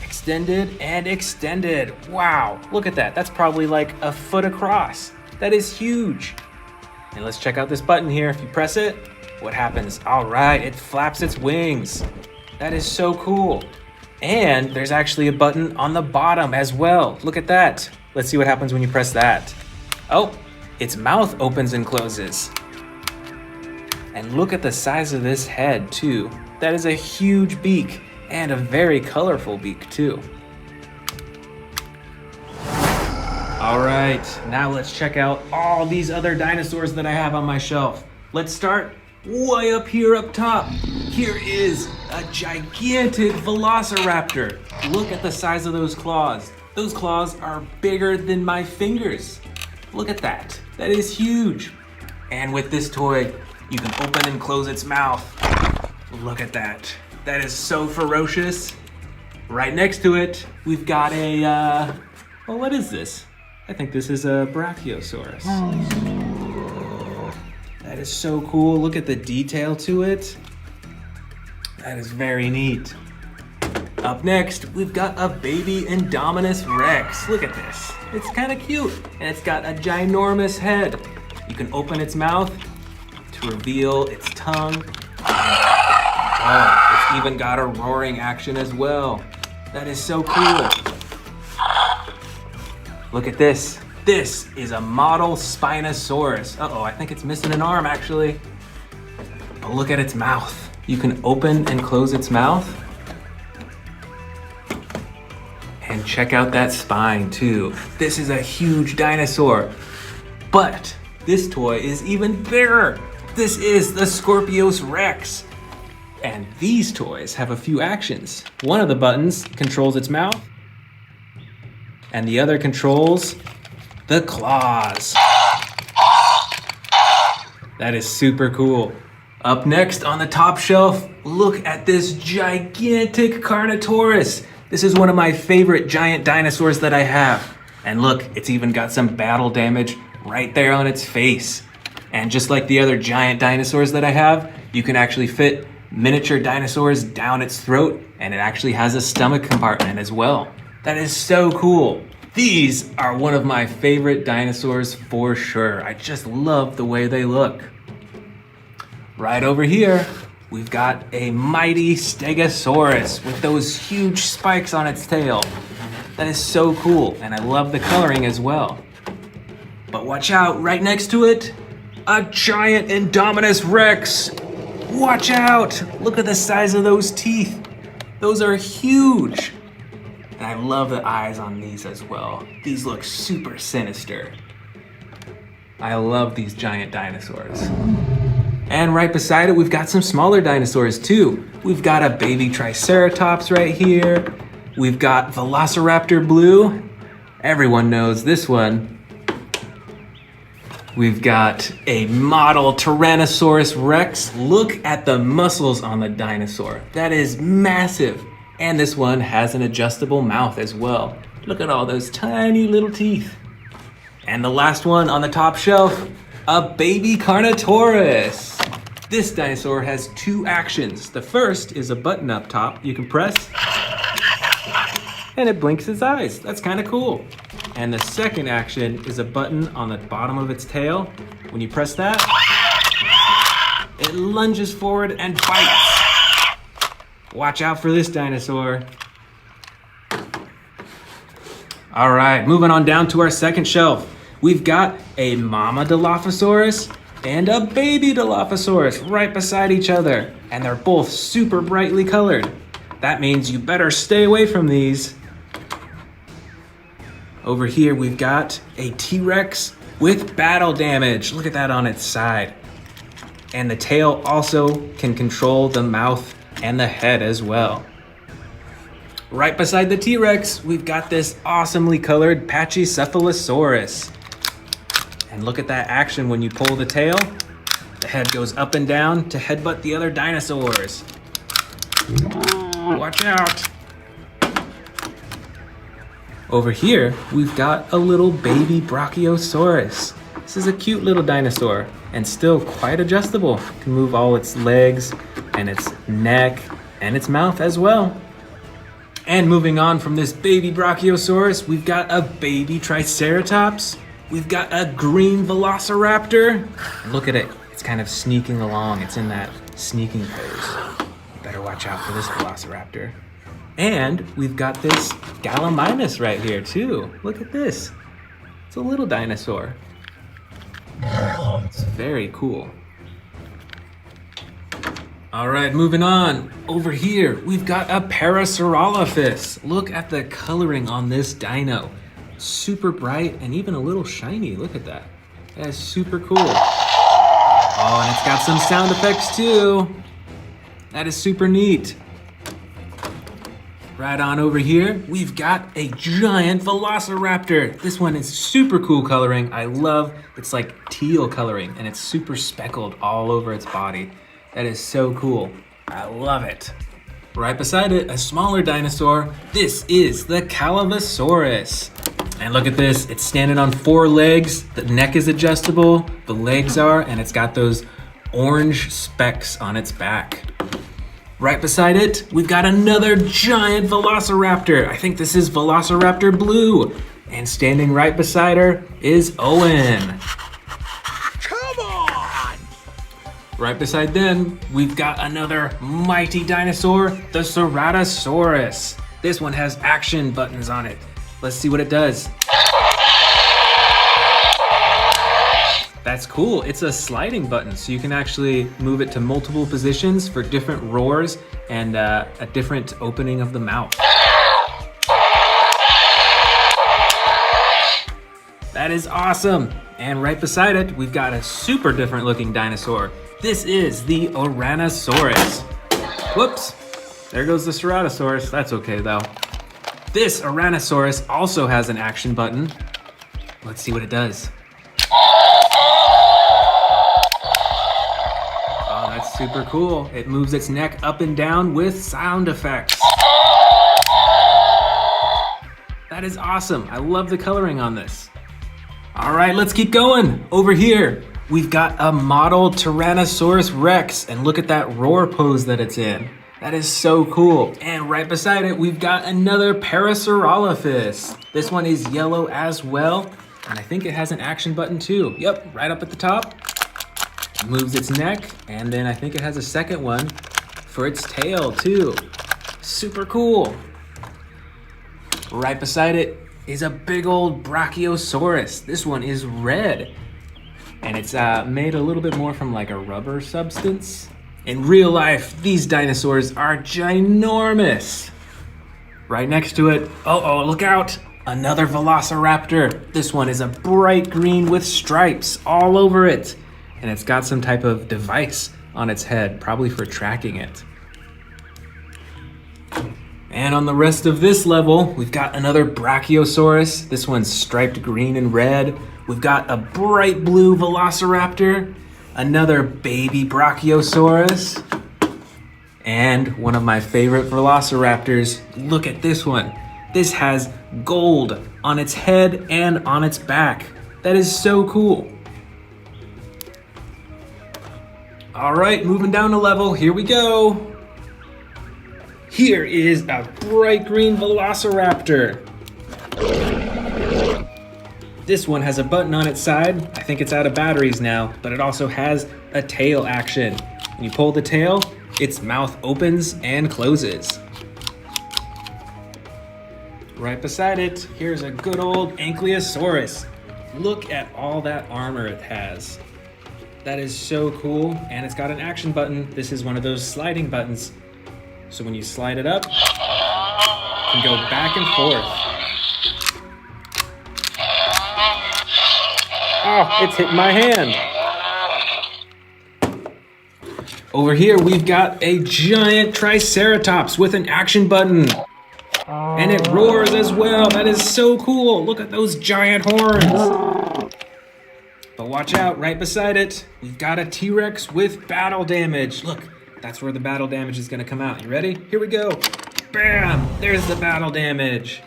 Extended and extended. Wow, look at that. That's probably like a foot across. That is huge. And let's check out this button here. If you press it, what happens? All right, it flaps its wings. That is so cool. And there's actually a button on the bottom as well. Look at that. Let's see what happens when you press that. Oh, its mouth opens and closes. And look at the size of this head too. That is a huge beak and a very colorful beak too. All right, now let's check out all these other dinosaurs that I have on my shelf. Let's start way up here up top. Here is a gigantic velociraptor. Look at the size of those claws. Those claws are bigger than my fingers. Look at that. That is huge. And with this toy, you can open and close its mouth. Look at that. That is so ferocious. Right next to it, we've got a, well, what is this? I think this is a Brachiosaurus. That is so cool. Look at the detail to it. That is very neat. Up next, we've got a baby Indominus Rex. Look at this. It's kind of cute, and it's got a ginormous head. You can open its mouth to reveal its tongue. Oh, it's even got a roaring action as well. That is so cool. Look at this. This is a model Spinosaurus. Uh-oh, I think it's missing an arm actually. But look at its mouth. You can open and close its mouth. And check out that spine too. This is a huge dinosaur. But this toy is even bigger. This is the Scorpios Rex. And these toys have a few actions. One of the buttons controls its mouth, and the other controls the claws. That is super cool. Up next on the top shelf, look at this gigantic Carnotaurus. This is one of my favorite giant dinosaurs that I have. And look, it's even got some battle damage right there on its face. And just like the other giant dinosaurs that I have, you can actually fit miniature dinosaurs down its throat, and it actually has a stomach compartment as well. That is so cool. These are one of my favorite dinosaurs for sure. I just love the way they look. Right over here, we've got a mighty Stegosaurus with those huge spikes on its tail. That is so cool, and I love the coloring as well. But watch out, right next to it, a giant Indominus Rex. Watch out! Look at the size of those teeth. Those are huge. And I love the eyes on these as well. These look super sinister. I love these giant dinosaurs. And right beside it, we've got some smaller dinosaurs too. We've got a baby Triceratops right here. We've got Velociraptor Blue. Everyone knows this one. We've got a model Tyrannosaurus Rex. Look at the muscles on the dinosaur. That is massive. And this one has an adjustable mouth as well. Look at all those tiny little teeth. And the last one on the top shelf, a baby Carnotaurus. This dinosaur has two actions. The first is a button up top you can press, and it blinks its eyes. That's kind of cool. And the second action is a button on the bottom of its tail. When you press that, it lunges forward and bites. Watch out for this dinosaur. All right, moving on down to our second shelf. We've got a mama Dilophosaurus and a baby Dilophosaurus right beside each other. And they're both super brightly colored. That means you better stay away from these. Over here, we've got a T-Rex with battle damage. Look at that on its side. And the tail also can control the mouth and the head as well. Right beside the T-Rex, we've got this awesomely colored Pachycephalosaurus. And look at that action when you pull the tail. The head goes up and down to headbutt the other dinosaurs. Watch out. Over here, we've got a little baby Brachiosaurus. This is a cute little dinosaur and still quite adjustable. Can move all its legs and its neck and its mouth as well. And moving on from this baby Brachiosaurus, we've got a baby Triceratops. We've got a green Velociraptor. And look at it, it's kind of sneaking along. It's in that sneaking pose. Better watch out for this Velociraptor. And we've got this Gallimimus right here too. Look at this. It's a little dinosaur. It's very cool. All right, moving on. Over here, we've got a Parasaurolophus. Look at the coloring on this dino. Super bright and even a little shiny. Look at that. That is super cool. Oh, and it's got some sound effects too. That is super neat. Right on over here, we've got a giant Velociraptor. This one is super cool coloring. I love, it's like teal coloring and it's super speckled all over its body. That is so cool. I love it. Right beside it, a smaller dinosaur. This is the Dilophosaurus. And look at this, it's standing on 4 legs. The neck is adjustable, the legs are, and it's got those orange specks on its back. Right beside it, we've got another giant Velociraptor. I think this is Velociraptor Blue. And standing right beside her is Owen. Come on! Right beside them, we've got another mighty dinosaur, the Ceratosaurus. This one has action buttons on it. Let's see what it does. That's cool. It's a sliding button, so you can actually move it to multiple positions for different roars and a different opening of the mouth. That is awesome. And right beside it, we've got a super different looking dinosaur. This is the Ouranosaurus. Whoops, there goes the Ceratosaurus. That's okay though. This Ouranosaurus also has an action button. Let's see what it does. Oh, that's super cool. It moves its neck up and down with sound effects. That is awesome. I love the coloring on this. All right, let's keep going. Over here, we've got a model Tyrannosaurus Rex, and look at that roar pose that it's in. That is so cool. And right beside it, we've got another Parasaurolophus. This one is yellow as well, and I think it has an action button too. Yep, right up at the top. It moves its neck, and then I think it has a second one for its tail too. Super cool. Right beside it is a big old Brachiosaurus. This one is red, and it's made a little bit more from like a rubber substance. In real life, these dinosaurs are ginormous. Right next to it, oh, look out, another Velociraptor. This one is a bright green with stripes all over it, and it's got some type of device on its head, probably for tracking it. And on the rest of this level, we've got another Brachiosaurus. This one's striped green and red. We've got a bright blue Velociraptor, another baby Brachiosaurus, and one of my favorite Velociraptors. Look at this one. This has gold on its head and on its back. That is so cool. All right, moving down a level, here we go. Here is a bright green Velociraptor. This one has a button on its side. I think it's out of batteries now, but it also has a tail action. When you pull the tail, its mouth opens and closes. Right beside it, here's a good old Ankylosaurus. Look at all that armor it has. That is so cool, and it's got an action button. This is one of those sliding buttons. So when you slide it up, you can go back and forth. Oh, it's hit my hand. Over here, we've got a giant Triceratops with an action button. And it roars as well. That is so cool. Look at those giant horns. But watch out, right beside it, we've got a T-Rex with battle damage. Look, that's where the battle damage is gonna come out. You ready? Here we go. Bam! There's the battle damage.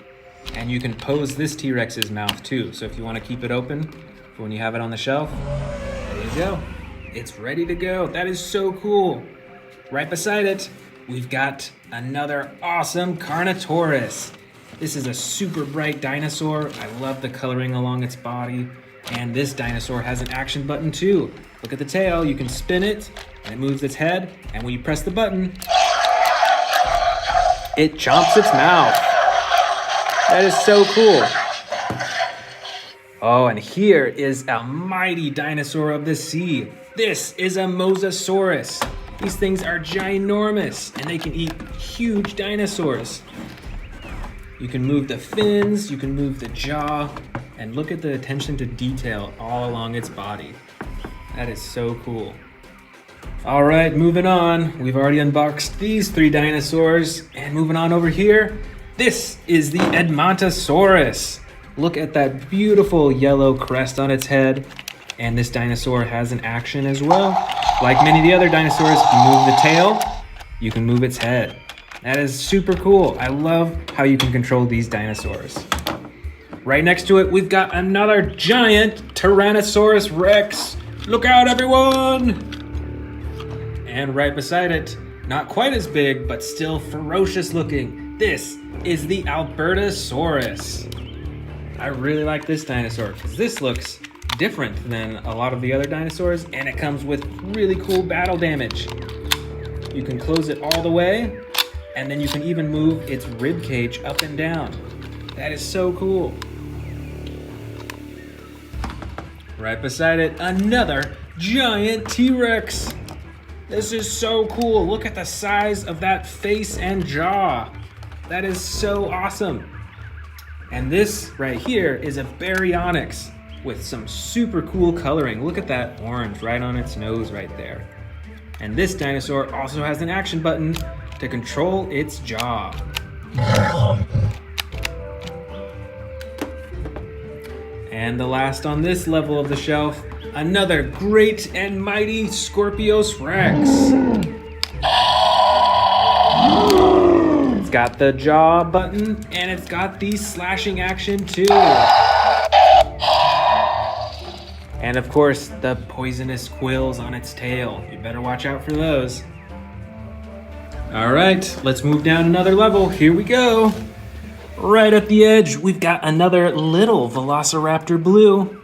And you can pose this T-Rex's mouth too. So if you wanna keep it open for when you have it on the shelf, there you go. It's ready to go. That is so cool. Right beside it, we've got another awesome Carnotaurus. This is a super bright dinosaur. I love the coloring along its body. And this dinosaur has an action button too. Look at the tail, you can spin it, and it moves its head, and when you press the button, it chomps its mouth. That is so cool. Oh, and here is a mighty dinosaur of the sea. This is a Mosasaurus. These things are ginormous, and they can eat huge dinosaurs. You can move the fins, you can move the jaw, and look at the attention to detail all along its body. That is so cool. All right, moving on. We've already unboxed these 3 dinosaurs, and moving on over here, this is the Edmontosaurus. Look at that beautiful yellow crest on its head, and this dinosaur has an action as well. Like many of the other dinosaurs, if you move the tail, you can move its head. That is super cool. I love how you can control these dinosaurs. Right next to it, we've got another giant Tyrannosaurus Rex. Look out, everyone! And right beside it, not quite as big, but still ferocious looking, this is the Albertosaurus. I really like this dinosaur because this looks different than a lot of the other dinosaurs, and it comes with really cool battle damage. You can close it all the way, and then you can even move its rib cage up and down. That is so cool. Right beside it, another giant T-Rex. This is so cool. Look at the size of that face and jaw. That is so awesome. And this right here is a Baryonyx with some super cool coloring. Look at that orange right on its nose right there. And this dinosaur also has an action button to control its jaw. And the last on this level of the shelf, another great and mighty Scorpios Rex. It's got the jaw button, and it's got the slashing action too. And of course, the poisonous quills on its tail. You better watch out for those. All right, let's move down another level. Here we go. Right at the edge, we've got another little Velociraptor Blue.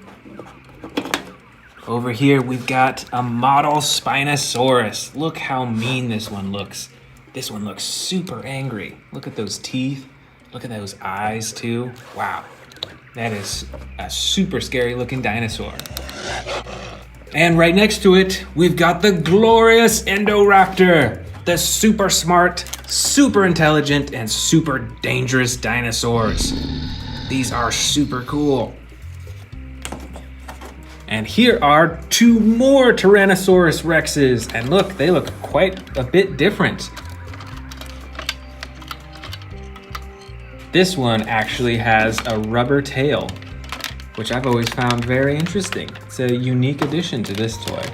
Over here, we've got a model Spinosaurus. Look how mean this one looks. This one looks super angry. Look at those teeth. Look at those eyes too. Wow, that is a super scary looking dinosaur. And right next to it, we've got the glorious Indoraptor. The super smart, super intelligent, and super dangerous dinosaurs. These are super cool. And here are 2 more Tyrannosaurus Rexes. And look, they look quite a bit different. This one actually has a rubber tail, which I've always found very interesting. It's a unique addition to this toy.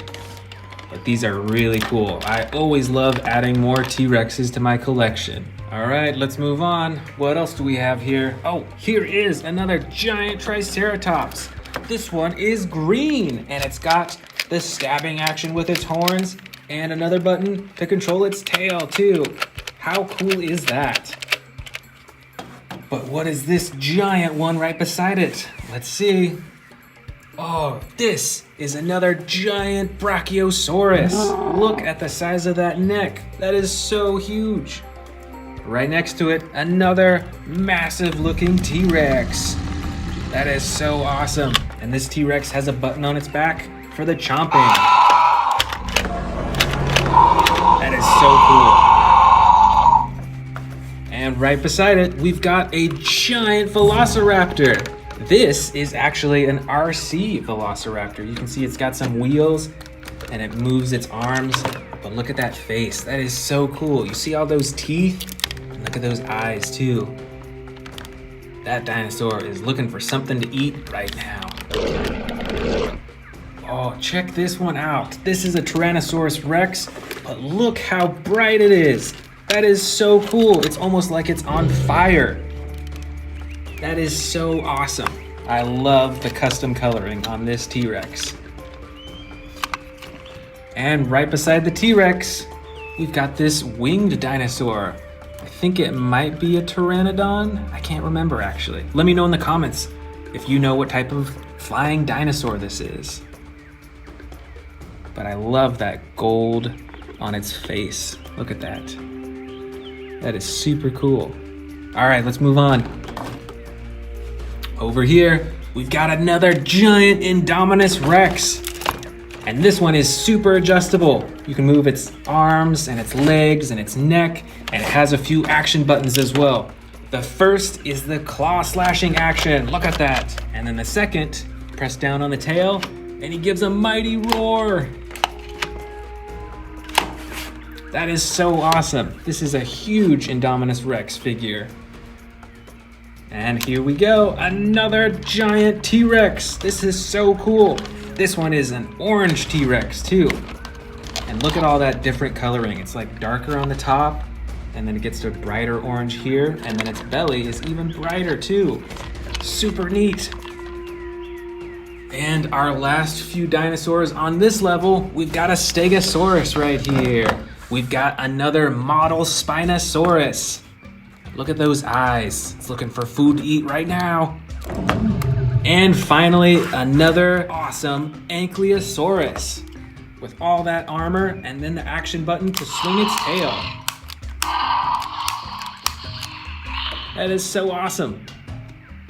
But these are really cool. I always love adding more T-Rexes to my collection. All right, let's move on. What else do we have here? Oh, here is another giant Triceratops. This one is green, and it's got the stabbing action with its horns and another button to control its tail too. How cool is that? But what is this giant one right beside it? Let's see. Oh, this is another giant Brachiosaurus. Look at the size of that neck. That is so huge. Right next to it, another massive looking T-Rex. That is so awesome. And this T-Rex has a button on its back for the chomping. That is so cool. And right beside it, we've got a giant Velociraptor. This is actually an RC Velociraptor. You can see it's got some wheels and it moves its arms, but look at that face. That is so cool. You see all those teeth? And look at those eyes too. That dinosaur is looking for something to eat right now. Oh, check this one out. This is a Tyrannosaurus Rex, but look how bright it is. That is so cool. It's almost like it's on fire. That is so awesome. I love the custom coloring on this T-Rex. And right beside the T-Rex, we've got this winged dinosaur. I think it might be a pteranodon. I can't remember actually. Let me know in the comments if you know what type of flying dinosaur this is. But I love that gold on its face. Look at that. That is super cool. All right, let's move on. Over here, we've got another giant Indominus Rex. And this one is super adjustable. You can move its arms and its legs and its neck, and it has a few action buttons as well. The first is the claw slashing action. Look at that. And then the second, press down on the tail, and he gives a mighty roar. That is so awesome. This is a huge Indominus Rex figure. And here we go, another giant T-Rex. This is so cool. This one is an orange T-Rex too. And look at all that different coloring. It's like darker on the top, and then it gets to a brighter orange here, and then its belly is even brighter too. Super neat. And our last few dinosaurs on this level, we've got a Stegosaurus right here. We've got another model Spinosaurus. Look at those eyes. It's looking for food to eat right now. And finally, another awesome Ankylosaurus with all that armor and then the action button to swing its tail. That is so awesome.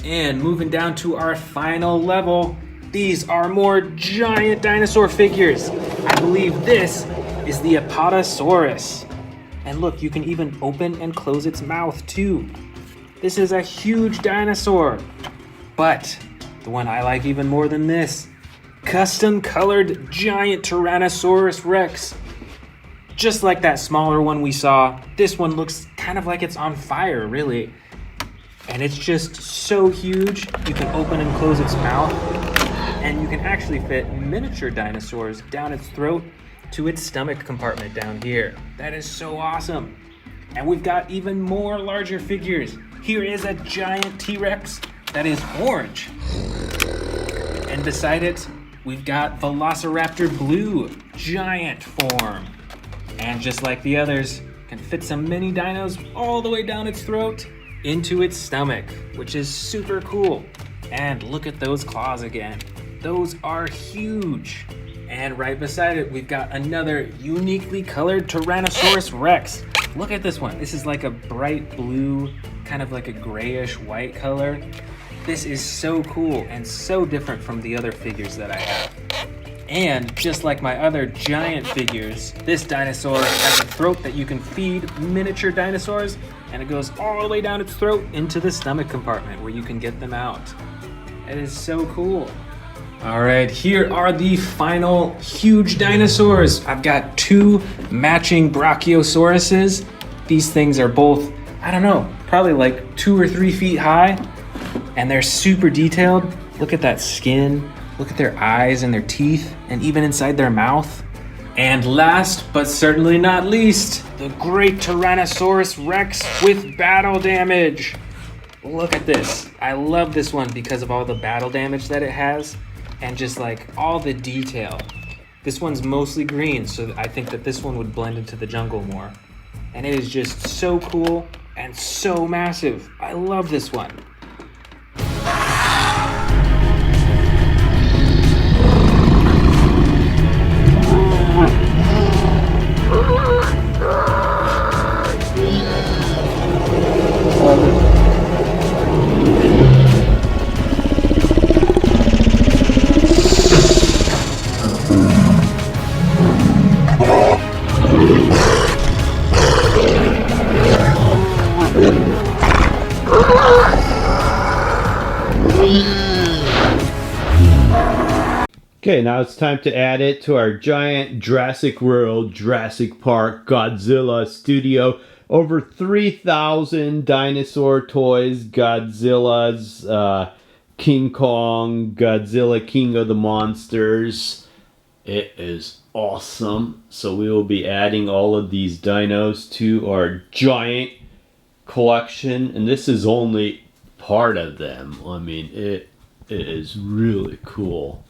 And moving down to our final level, these are more giant dinosaur figures. I believe this is the Apatosaurus. And look, you can even open and close its mouth too. This is a huge dinosaur. But the one I like even more than this, custom colored giant Tyrannosaurus Rex. Just like that smaller one we saw, this one looks kind of like it's on fire, really. And it's just so huge, you can open and close its mouth, and you can actually fit miniature dinosaurs down its throat to its stomach compartment down here. That is so awesome. And we've got even more larger figures. Here is a giant T-Rex that is orange. And beside it, we've got Velociraptor Blue, giant form. And just like the others, can fit some mini dinos all the way down its throat into its stomach, which is super cool. And look at those claws again. Those are huge. And right beside it, we've got another uniquely colored Tyrannosaurus Rex. Look at this one. This is like a bright blue, kind of like a grayish white color. This is so cool and so different from the other figures that I have. And just like my other giant figures, this dinosaur has a throat that you can feed miniature dinosaurs, and it goes all the way down its throat into the stomach compartment where you can get them out. It is so cool. All right, here are the final huge dinosaurs. I've got two matching Brachiosauruses. These things are both, I don't know, probably like 2 or 3 feet high, and they're super detailed. Look at that skin. Look at their eyes and their teeth, and even inside their mouth. And last, but certainly not least, the great Tyrannosaurus Rex with battle damage. Look at this. I love this one because of all the battle damage that it has, and just like all the detail. This one's mostly green, so I think that this one would blend into the jungle more. And it is just so cool and so massive. I love this one. Okay, now it's time to add it to our giant Jurassic World, Jurassic Park, Godzilla studio. Over 3,000 dinosaur toys, Godzilla's, King Kong, Godzilla King of the Monsters. It is awesome. So we will be adding all of these dinos to our giant collection. And this is only part of them. I mean, it is really cool.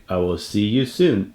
I will see you soon.